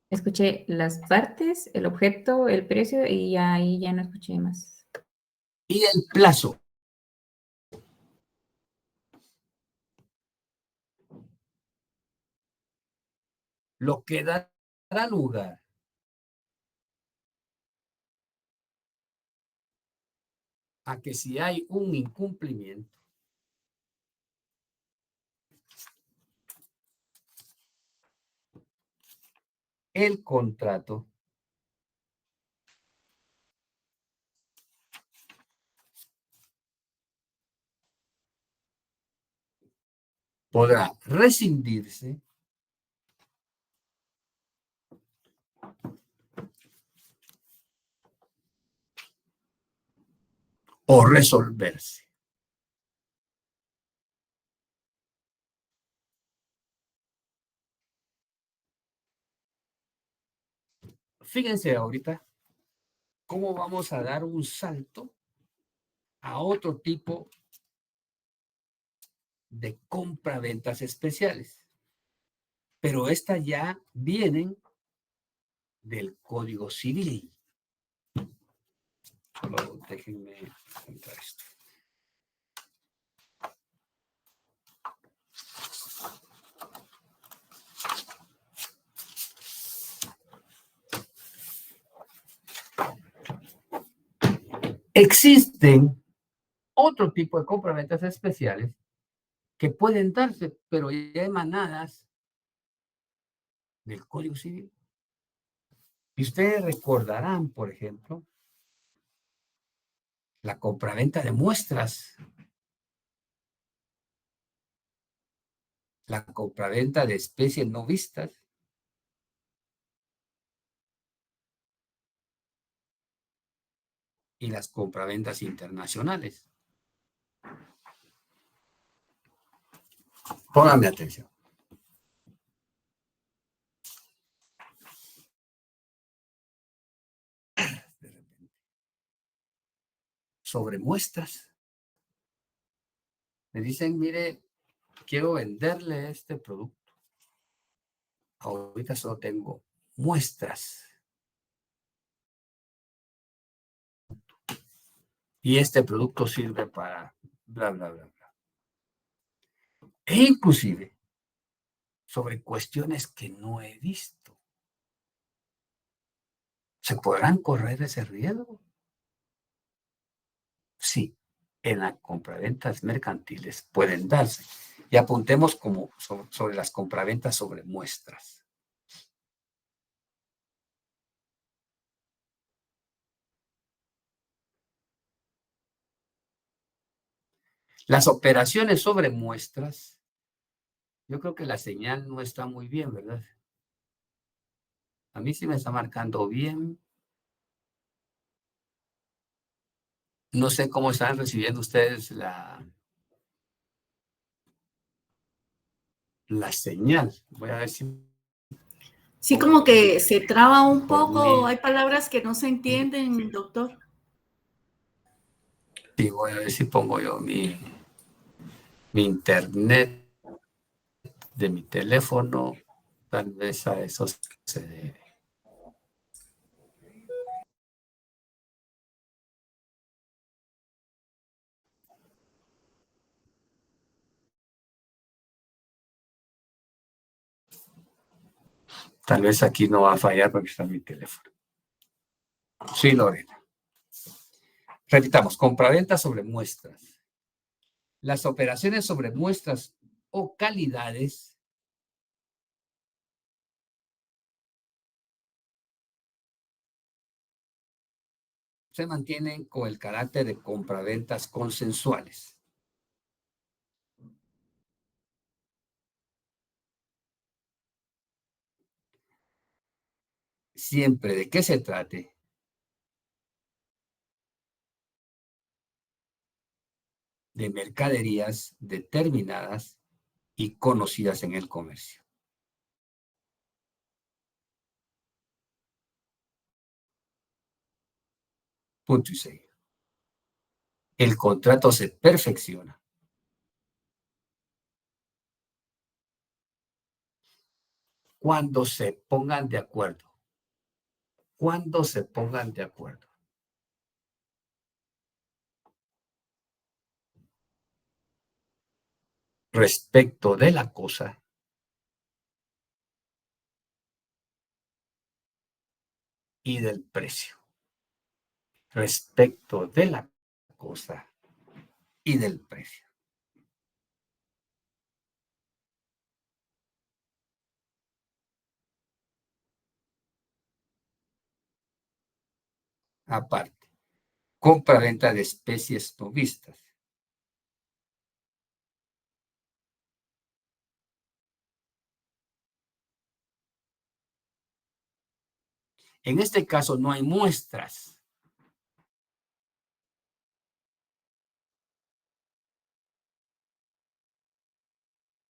Escuché las partes, el objeto, el precio y ahí ya no escuché más. Y el plazo. Lo que dará lugar a que si hay un incumplimiento, el contrato podrá rescindirse o resolverse. Fíjense ahorita cómo vamos a dar un salto a otro tipo de compra-ventas especiales. Pero estas ya vienen del Código Civil. Solo déjenme entrar esto. Existen otro tipo de compraventas especiales que pueden darse, pero ya emanadas del Código Civil. Y ustedes recordarán, por ejemplo, la compraventa de muestras, la compraventa de especies no vistas, y las compraventas internacionales. Pónganme atención. Sobre muestras. Me dicen, mire, quiero venderle este producto. Ahorita solo tengo muestras. Y este producto sirve para bla, bla, bla, bla. E inclusive sobre cuestiones que no he visto. ¿Se podrán correr ese riesgo? Sí, en las compraventas mercantiles pueden darse. Y apuntemos como sobre las compraventas sobre muestras. Las operaciones sobre muestras, yo creo que la señal no está muy bien, ¿verdad? A mí sí me está marcando bien. No sé cómo están recibiendo ustedes la señal. Voy a ver si... Sí, como que se traba un Por poco, mí. hay palabras que no se entienden, doctor. Sí, voy a ver si pongo yo mi internet de mi teléfono. Tal vez a eso se debe. Tal vez aquí no va a fallar porque está mi teléfono. Sí, Lorena. Repitamos, compraventa sobre muestras. Las operaciones sobre muestras o calidades se mantienen con el carácter de compraventas consensuales. Siempre de qué se trate, de mercaderías determinadas y conocidas en el comercio. Punto y seguido. El contrato se perfecciona cuando se pongan de acuerdo. Cuando se pongan de acuerdo. Respecto de la cosa y del precio. Respecto de la cosa y del precio. Aparte, compra-venta de especies no vistas. En este caso no hay muestras.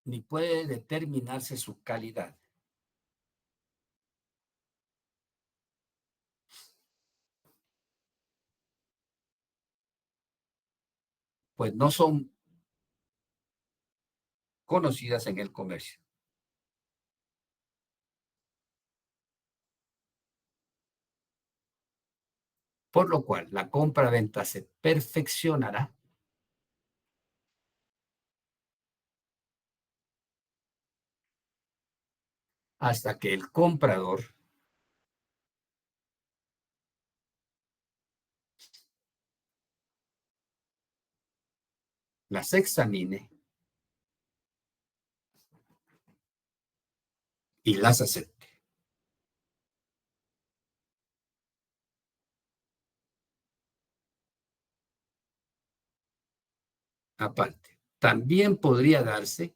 ni puede determinarse su calidad. Pues no son conocidas en el comercio. Por lo cual, la compra-venta se perfeccionará hasta que el comprador las examine y las acepte. Aparte, también podría darse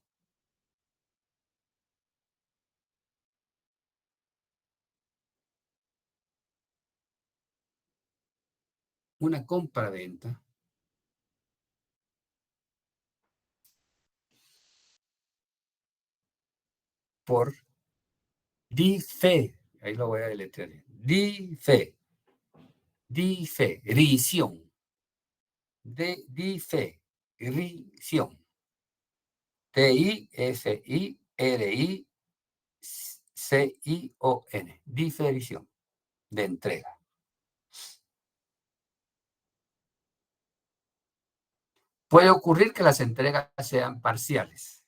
una compra-venta por ahí lo voy a deletrear, diferición, diferición, T-I-F-I-R-I-C-I-O-N, diferición de entrega. Puede ocurrir que las entregas sean parciales.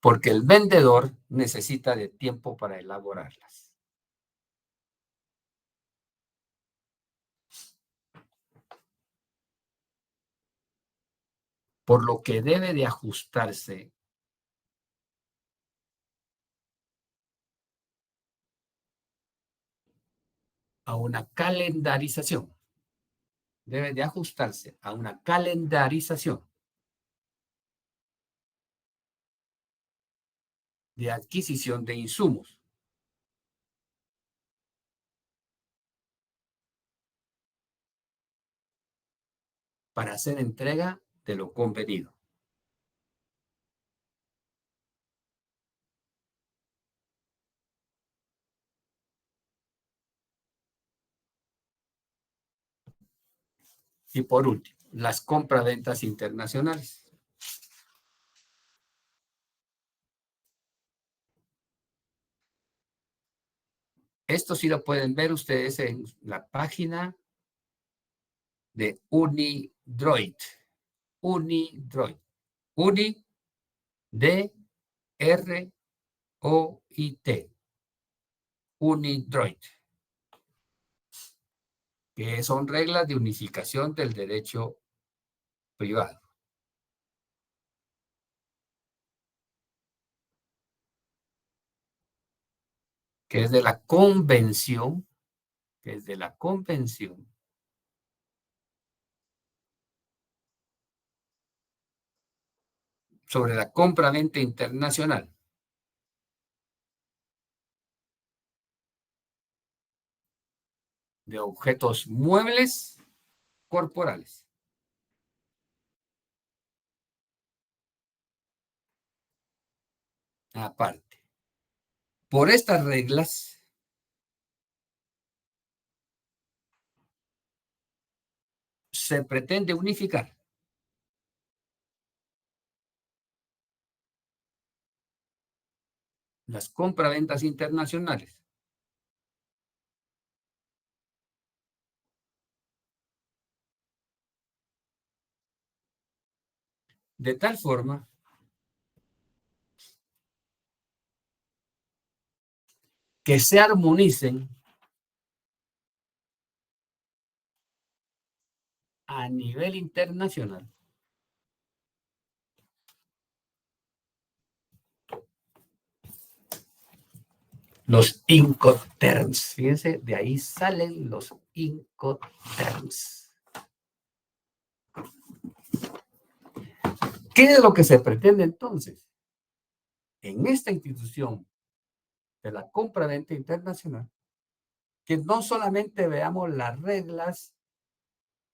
Porque el vendedor necesita de tiempo para elaborarlas. Por lo que debe de ajustarse a una calendarización. Debe de ajustarse a una calendarización de adquisición de insumos. Para hacer entrega de lo convenido. Y por último, las compraventas internacionales. Esto sí lo pueden ver ustedes en la página de Unidroit. Unidroit. Uni, D, R, O, I, T. Unidroit. Que son reglas de unificación del derecho privado. Que es de la convención, sobre la compra-venta internacional. De objetos muebles corporales. Aparte. Por estas reglas, se pretende unificar las compraventas internacionales de tal forma que se armonicen a nivel internacional los Incoterms. Fíjense, de ahí salen los Incoterms. ¿Qué es lo que se pretende entonces? En esta institución de la compraventa internacional, que no solamente veamos las reglas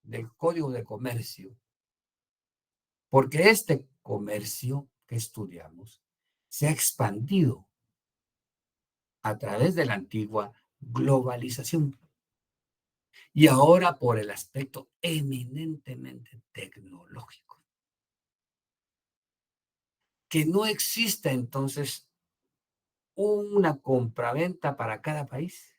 del Código de Comercio, porque este comercio que estudiamos se ha expandido a través de la antigua globalización y ahora por el aspecto eminentemente tecnológico. Que no exista entonces una compraventa para cada país,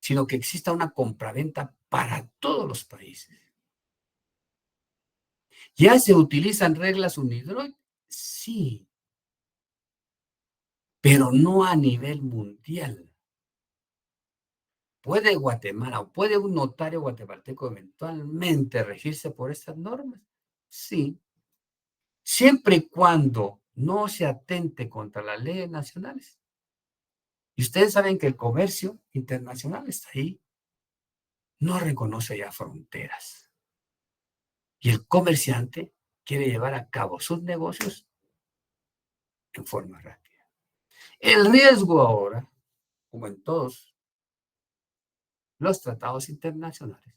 sino que exista una compraventa para todos los países. ¿Ya se utilizan reglas UNIDROIT? Sí, pero no a nivel mundial. ¿Puede Guatemala o puede un notario guatemalteco eventualmente regirse por estas normas? Sí, siempre y cuando no se atente contra las leyes nacionales. Y ustedes saben que el comercio internacional está ahí, no reconoce ya fronteras. Y el comerciante quiere llevar a cabo sus negocios en forma rápida. El riesgo ahora, como en todos los tratados internacionales,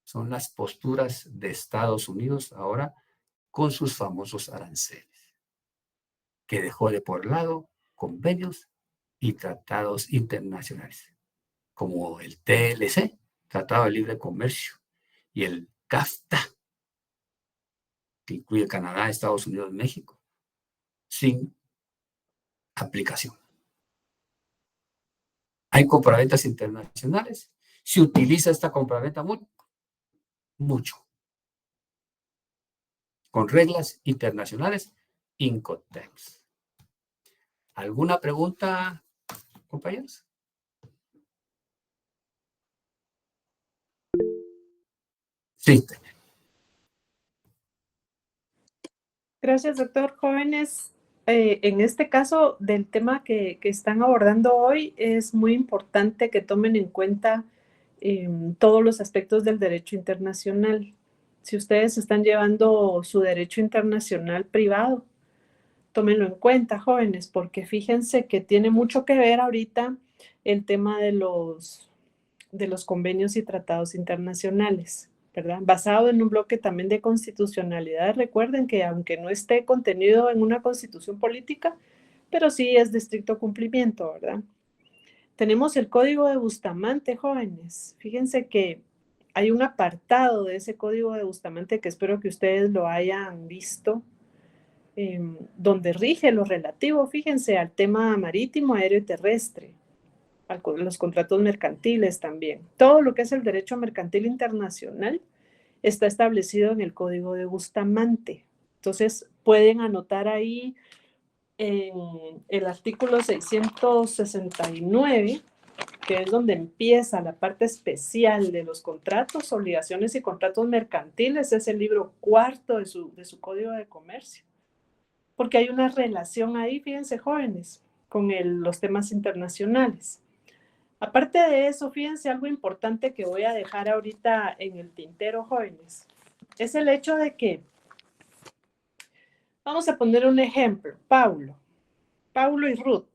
son las posturas de Estados Unidos ahora con sus famosos aranceles, que dejó de por lado convenios y tratados internacionales, como el TLC, Tratado de Libre Comercio, y el CAFTA, que incluye Canadá, Estados Unidos, México, sin aplicación. Hay compraventas internacionales. Se utiliza esta compraventa mucho, con reglas internacionales Incoterms. ¿Alguna pregunta, compañeros? Sí. Gracias, doctor. Jóvenes, en este caso del tema que están abordando hoy, es muy importante que tomen en cuenta todos los aspectos del derecho internacional. Si ustedes están llevando su derecho internacional privado, tómenlo en cuenta, jóvenes, porque fíjense que tiene mucho que ver ahorita el tema de los convenios y tratados internacionales, ¿verdad? Basado en un bloque también de constitucionalidad. Recuerden que aunque no esté contenido en una constitución política, pero sí es de estricto cumplimiento, ¿verdad? Tenemos el Código de Bustamante, jóvenes. Fíjense que hay un apartado de ese Código de Bustamante que espero que ustedes lo hayan visto, donde rige lo relativo, fíjense, al tema marítimo, aéreo y terrestre, a los contratos mercantiles también. Todo lo que es el derecho mercantil internacional está establecido en el Código de Bustamante. Entonces, pueden anotar ahí en el artículo 669, que es donde empieza la parte especial de los contratos, obligaciones y contratos mercantiles. Es el libro cuarto de su Código de Comercio. Porque hay una relación ahí, fíjense, jóvenes, con los temas internacionales. Aparte de eso, fíjense algo importante que voy a dejar ahorita en el tintero, jóvenes. Es el hecho de que, vamos a poner un ejemplo, Paulo y Ruth.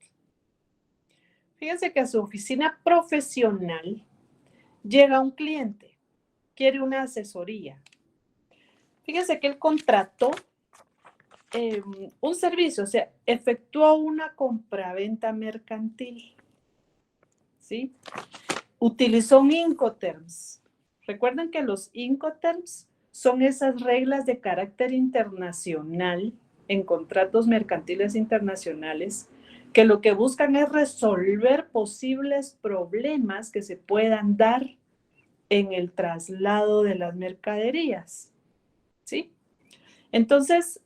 Fíjense que a su oficina profesional llega un cliente, quiere una asesoría. Fíjense que él contrató un servicio, o sea, efectuó una compraventa mercantil, ¿sí? Utilizó un Incoterms. Recuerden que los Incoterms son esas reglas de carácter internacional en contratos mercantiles internacionales que lo que buscan es resolver posibles problemas que se puedan dar en el traslado de las mercaderías, ¿sí? Entonces,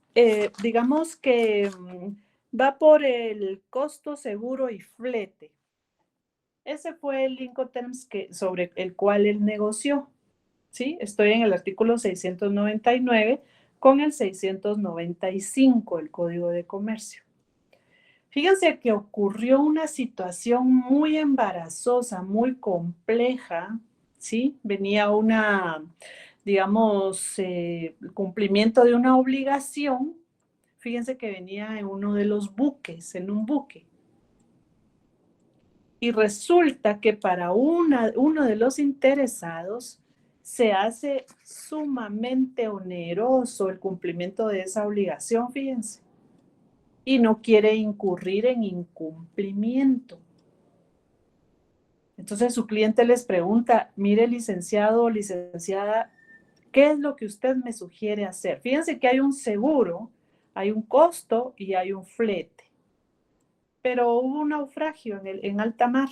digamos que va por el costo, seguro y flete. Ese fue el Incoterms sobre el cual él negoció, ¿sí? Estoy en el artículo 699 con el 695 del Código de Comercio. Fíjense que ocurrió una situación muy embarazosa, muy compleja, ¿sí? Venía digamos, cumplimiento de una obligación. Fíjense que venía en uno de los buques, en un buque. y resulta que para uno de los interesados se hace sumamente oneroso el cumplimiento de esa obligación, fíjense, y no quiere incurrir en incumplimiento. Entonces su cliente les pregunta, mire, licenciado o licenciada, ¿qué es lo que usted me sugiere hacer? Fíjense que hay un seguro, hay un costo y hay un flete. Pero hubo un naufragio en alta mar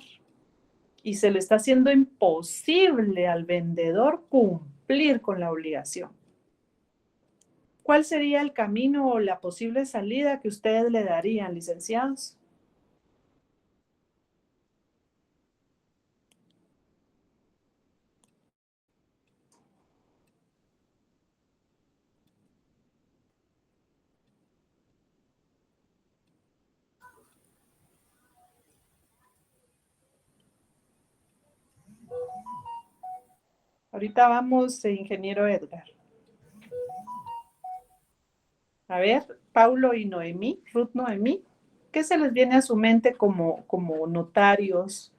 y se le está haciendo imposible al vendedor cumplir con la obligación. ¿Cuál sería el camino o la posible salida que ustedes le darían, licenciados? Ahorita vamos, ingeniero Edgar. A ver, Paulo y Noemí, Ruth Noemí, ¿qué se les viene a su mente como notarios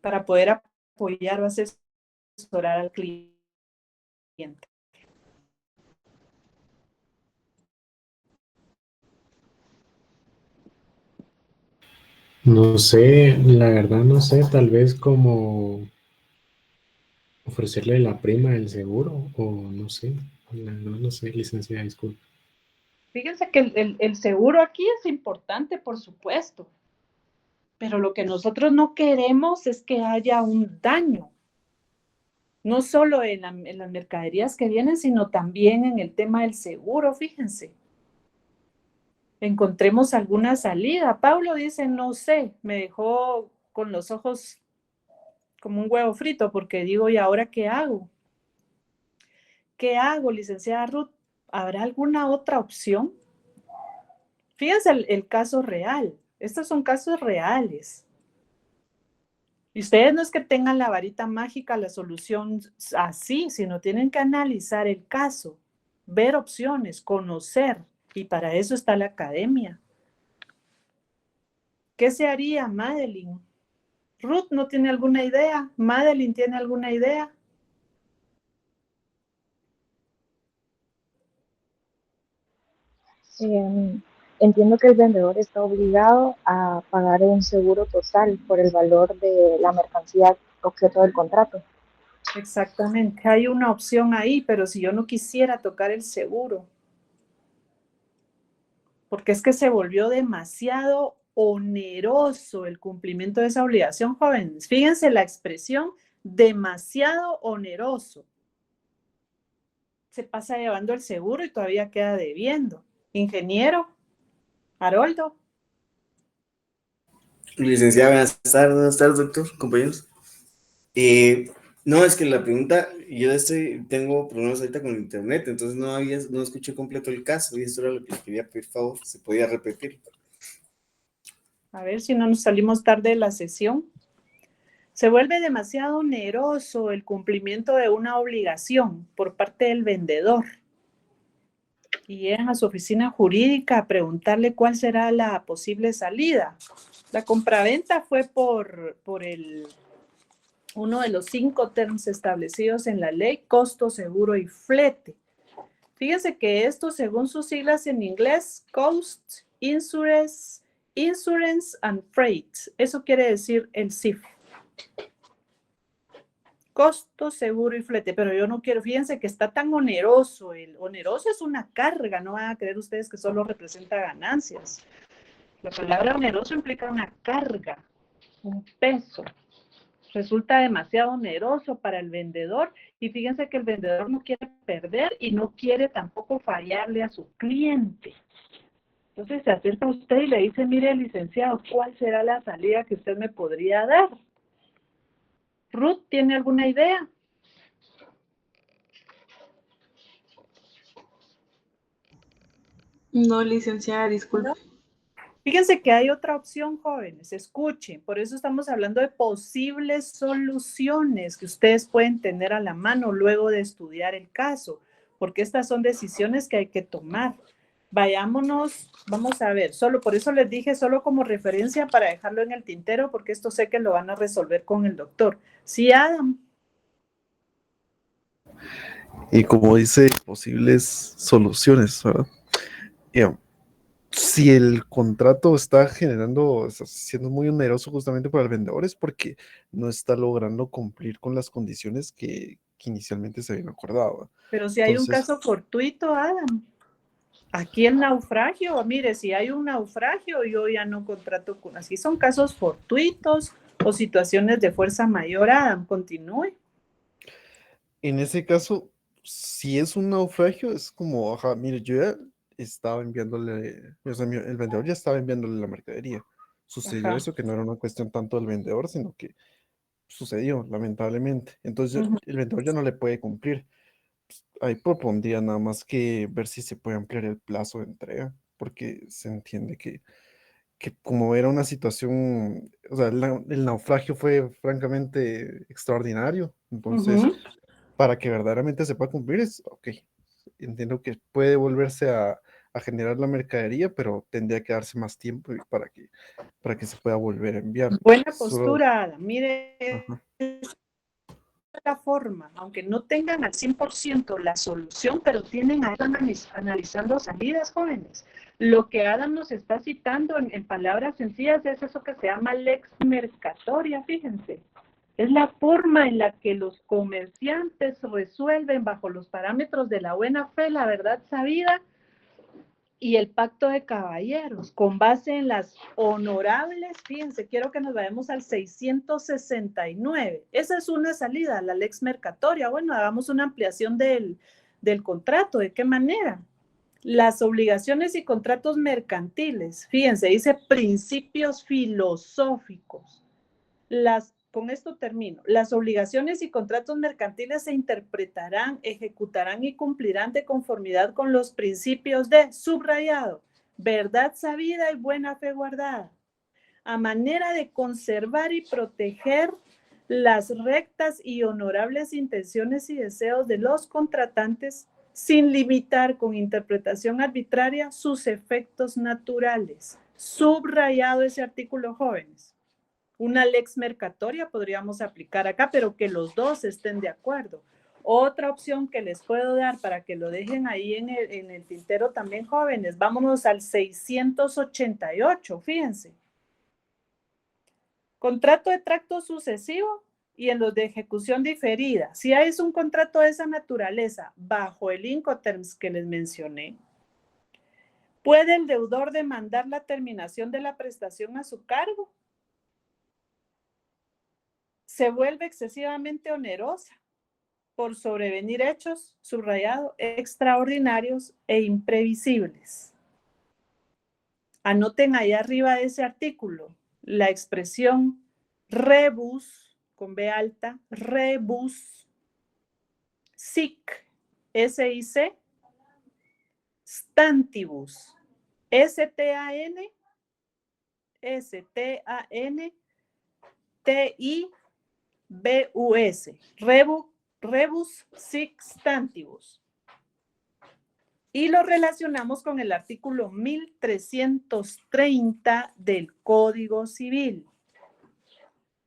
para poder apoyar o asesorar al cliente? No sé, la verdad no sé, tal vez como ofrecerle la prima del seguro o no sé, la verdad no sé, licenciada, disculpe. Fíjense que el seguro aquí es importante, por supuesto, pero lo que nosotros no queremos es que haya un daño, no solo en las mercaderías que vienen, sino también en el tema del seguro, fíjense. Encontremos alguna salida. Pablo dice, no sé, me dejó con los ojos como un huevo frito, porque digo, ¿y ahora qué hago? ¿Qué hago, licenciada Ruth? ¿Habrá alguna otra opción? Fíjense el caso real. Estos son casos reales. Y ustedes no es que tengan la varita mágica, la solución así, sino tienen que analizar el caso, ver opciones, conocer. Y para eso está la academia. ¿Qué se haría, Madeline? Ruth no tiene alguna idea. Madeline tiene alguna idea. Entiendo que el vendedor está obligado a pagar un seguro total por el valor de la mercancía objeto del contrato. Exactamente, hay una opción ahí, pero si yo no quisiera tocar el seguro, porque es que se volvió demasiado oneroso el cumplimiento de esa obligación, jóvenes. Fíjense la expresión, demasiado oneroso. Se pasa llevando el seguro y todavía queda debiendo. Ingeniero, Haroldo. Licenciada, buenas tardes, doctor, compañeros. No, es que la pregunta, yo tengo problemas ahorita con internet, entonces no escuché completo el caso y esto era lo que les quería pedir favor, se podía repetir. A ver si no nos salimos tarde de la sesión. Se vuelve demasiado oneroso el cumplimiento de una obligación por parte del vendedor. Y llegan a su oficina jurídica a preguntarle cuál será la posible salida. La compraventa fue por uno de los 5 terms establecidos en la ley, costo, seguro y flete. Fíjense que esto, según sus siglas en inglés, Cost, Insurance and Freight. Eso quiere decir el CIF. Costo, seguro y flete, pero yo no quiero, fíjense que está tan oneroso, el oneroso es una carga, no van a creer ustedes que solo representa ganancias. La palabra oneroso implica una carga, un peso. Resulta demasiado oneroso para el vendedor y fíjense que el vendedor no quiere perder y no quiere tampoco fallarle a su cliente. Entonces se acerca a usted y le dice, mire, licenciado, ¿cuál será la salida que usted me podría dar? Ruth, ¿tiene alguna idea? No, licenciada, disculpe. Fíjense que hay otra opción, jóvenes, escuchen, por eso estamos hablando de posibles soluciones que ustedes pueden tener a la mano luego de estudiar el caso, porque estas son decisiones que hay que tomar. Vayámonos, vamos a ver, solo por eso les dije, solo como referencia para dejarlo en el tintero, porque esto sé que lo van a resolver con el doctor. Sí, Adam. Y como dice, posibles soluciones, ¿verdad? Si el contrato está está siendo muy oneroso justamente para el vendedor, es porque no está logrando cumplir con las condiciones que inicialmente se habían acordado, ¿verdad? Pero si hay un Entonces, caso fortuito, Adam. Aquí el naufragio, mire, si hay un naufragio, yo ya no contrato con, así son casos fortuitos o situaciones de fuerza mayor, Adam, continúe. en ese caso, si es un naufragio, es como, ajá, mire, yo ya estaba enviándole, o sea, el vendedor ya estaba enviándole la mercadería. Sucedió Ajá. eso, que no era una cuestión tanto del vendedor, sino que sucedió, lamentablemente. Entonces, Ujú. el vendedor ya no le puede cumplir. Ahí propondría nada más que ver si se puede ampliar el plazo de entrega, porque se entiende que como era una situación, o sea, el naufragio fue francamente extraordinario. Entonces, Ujú. para que verdaderamente se pueda cumplir, ok, entiendo que puede volverse a generar la mercadería, pero tendría que darse más tiempo para que se pueda volver a enviar. Buena Solo, postura, Adam. Mire, ajá. la forma, aunque no tengan al 100% la solución, pero tienen a analizando salidas, jóvenes. Lo que Adam nos está citando en palabras sencillas es eso que se llama lex mercatoria, fíjense. Es la forma en la que los comerciantes resuelven bajo los parámetros de la buena fe, la verdad sabida y el pacto de caballeros, con base en las honorables, fíjense, quiero que nos vayamos al 669. Esa es una salida, la lex mercatoria. Bueno, hagamos una ampliación del contrato. ¿De qué manera? Las obligaciones y contratos mercantiles, fíjense, dice principios filosóficos. Con esto termino. Las obligaciones y contratos mercantiles se interpretarán, ejecutarán y cumplirán de conformidad con los principios de subrayado, verdad sabida y buena fe guardada, a manera de conservar y proteger las rectas y honorables intenciones y deseos de los contratantes sin limitar con interpretación arbitraria sus efectos naturales. Subrayado ese artículo, jóvenes. Una lex mercatoria podríamos aplicar acá, pero que los dos estén de acuerdo. Otra opción que les puedo dar para que lo dejen ahí en el tintero también, jóvenes, vámonos al 688, fíjense. Contrato de tracto sucesivo y en los de ejecución diferida. Si hay un contrato de esa naturaleza bajo el Incoterms que les mencioné, ¿puede el deudor demandar la terminación de la prestación a su cargo? Se vuelve excesivamente onerosa por sobrevenir hechos, subrayado, extraordinarios e imprevisibles. Anoten ahí arriba de ese artículo la expresión rebus, con B alta, rebus, sic, S-I-C, stantibus, S-T-A-N, S-T-A-N-T-I-B-U-S, rebus sic stantibus. Y lo relacionamos con el artículo 1330 del Código Civil.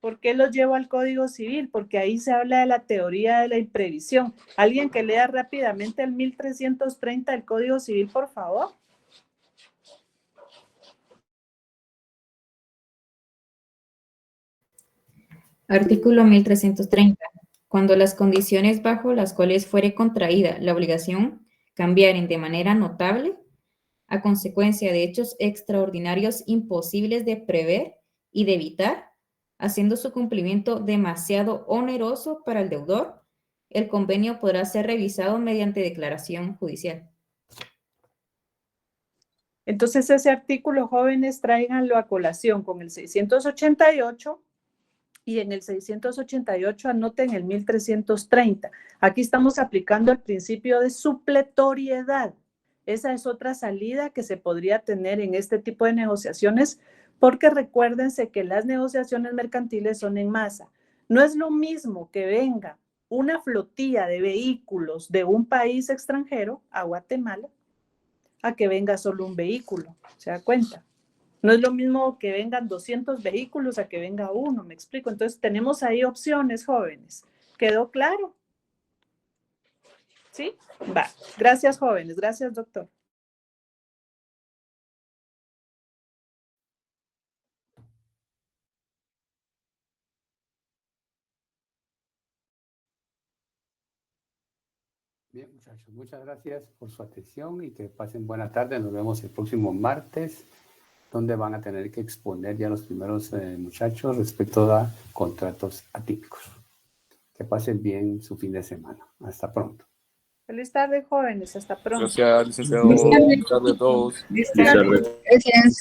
¿Por qué lo llevo al Código Civil? Porque ahí se habla de la teoría de la imprevisión. ¿Alguien que lea rápidamente el 1330 del Código Civil, por favor? Artículo 1330. Cuando las condiciones bajo las cuales fuere contraída la obligación cambiaren de manera notable, a consecuencia de hechos extraordinarios imposibles de prever y de evitar, haciendo su cumplimiento demasiado oneroso para el deudor, el convenio podrá ser revisado mediante declaración judicial. Entonces ese artículo, jóvenes, tráiganlo a colación con el 688 y en el 688 anoten el 1330. Aquí estamos aplicando el principio de supletoriedad. Esa es otra salida que se podría tener en este tipo de negociaciones, porque recuérdense que las negociaciones mercantiles son en masa. No es lo mismo que venga una flotilla de vehículos de un país extranjero a Guatemala a que venga solo un vehículo, ¿se da cuenta? No es lo mismo que vengan 200 vehículos a que venga uno, me explico. Entonces tenemos ahí opciones, jóvenes. ¿Quedó claro? ¿Sí? Va. Gracias, jóvenes. Gracias, doctor. Bien, muchachos, muchas gracias por su atención y que pasen buena tarde. Nos vemos el próximo martes, donde van a tener que exponer ya los primeros muchachos respecto a contratos atípicos. Que pasen bien su fin de semana. Hasta pronto. Feliz tarde, jóvenes. Hasta pronto. Gracias, licenciado. Buenas tardes a todos. Feliz tarde. Gracias.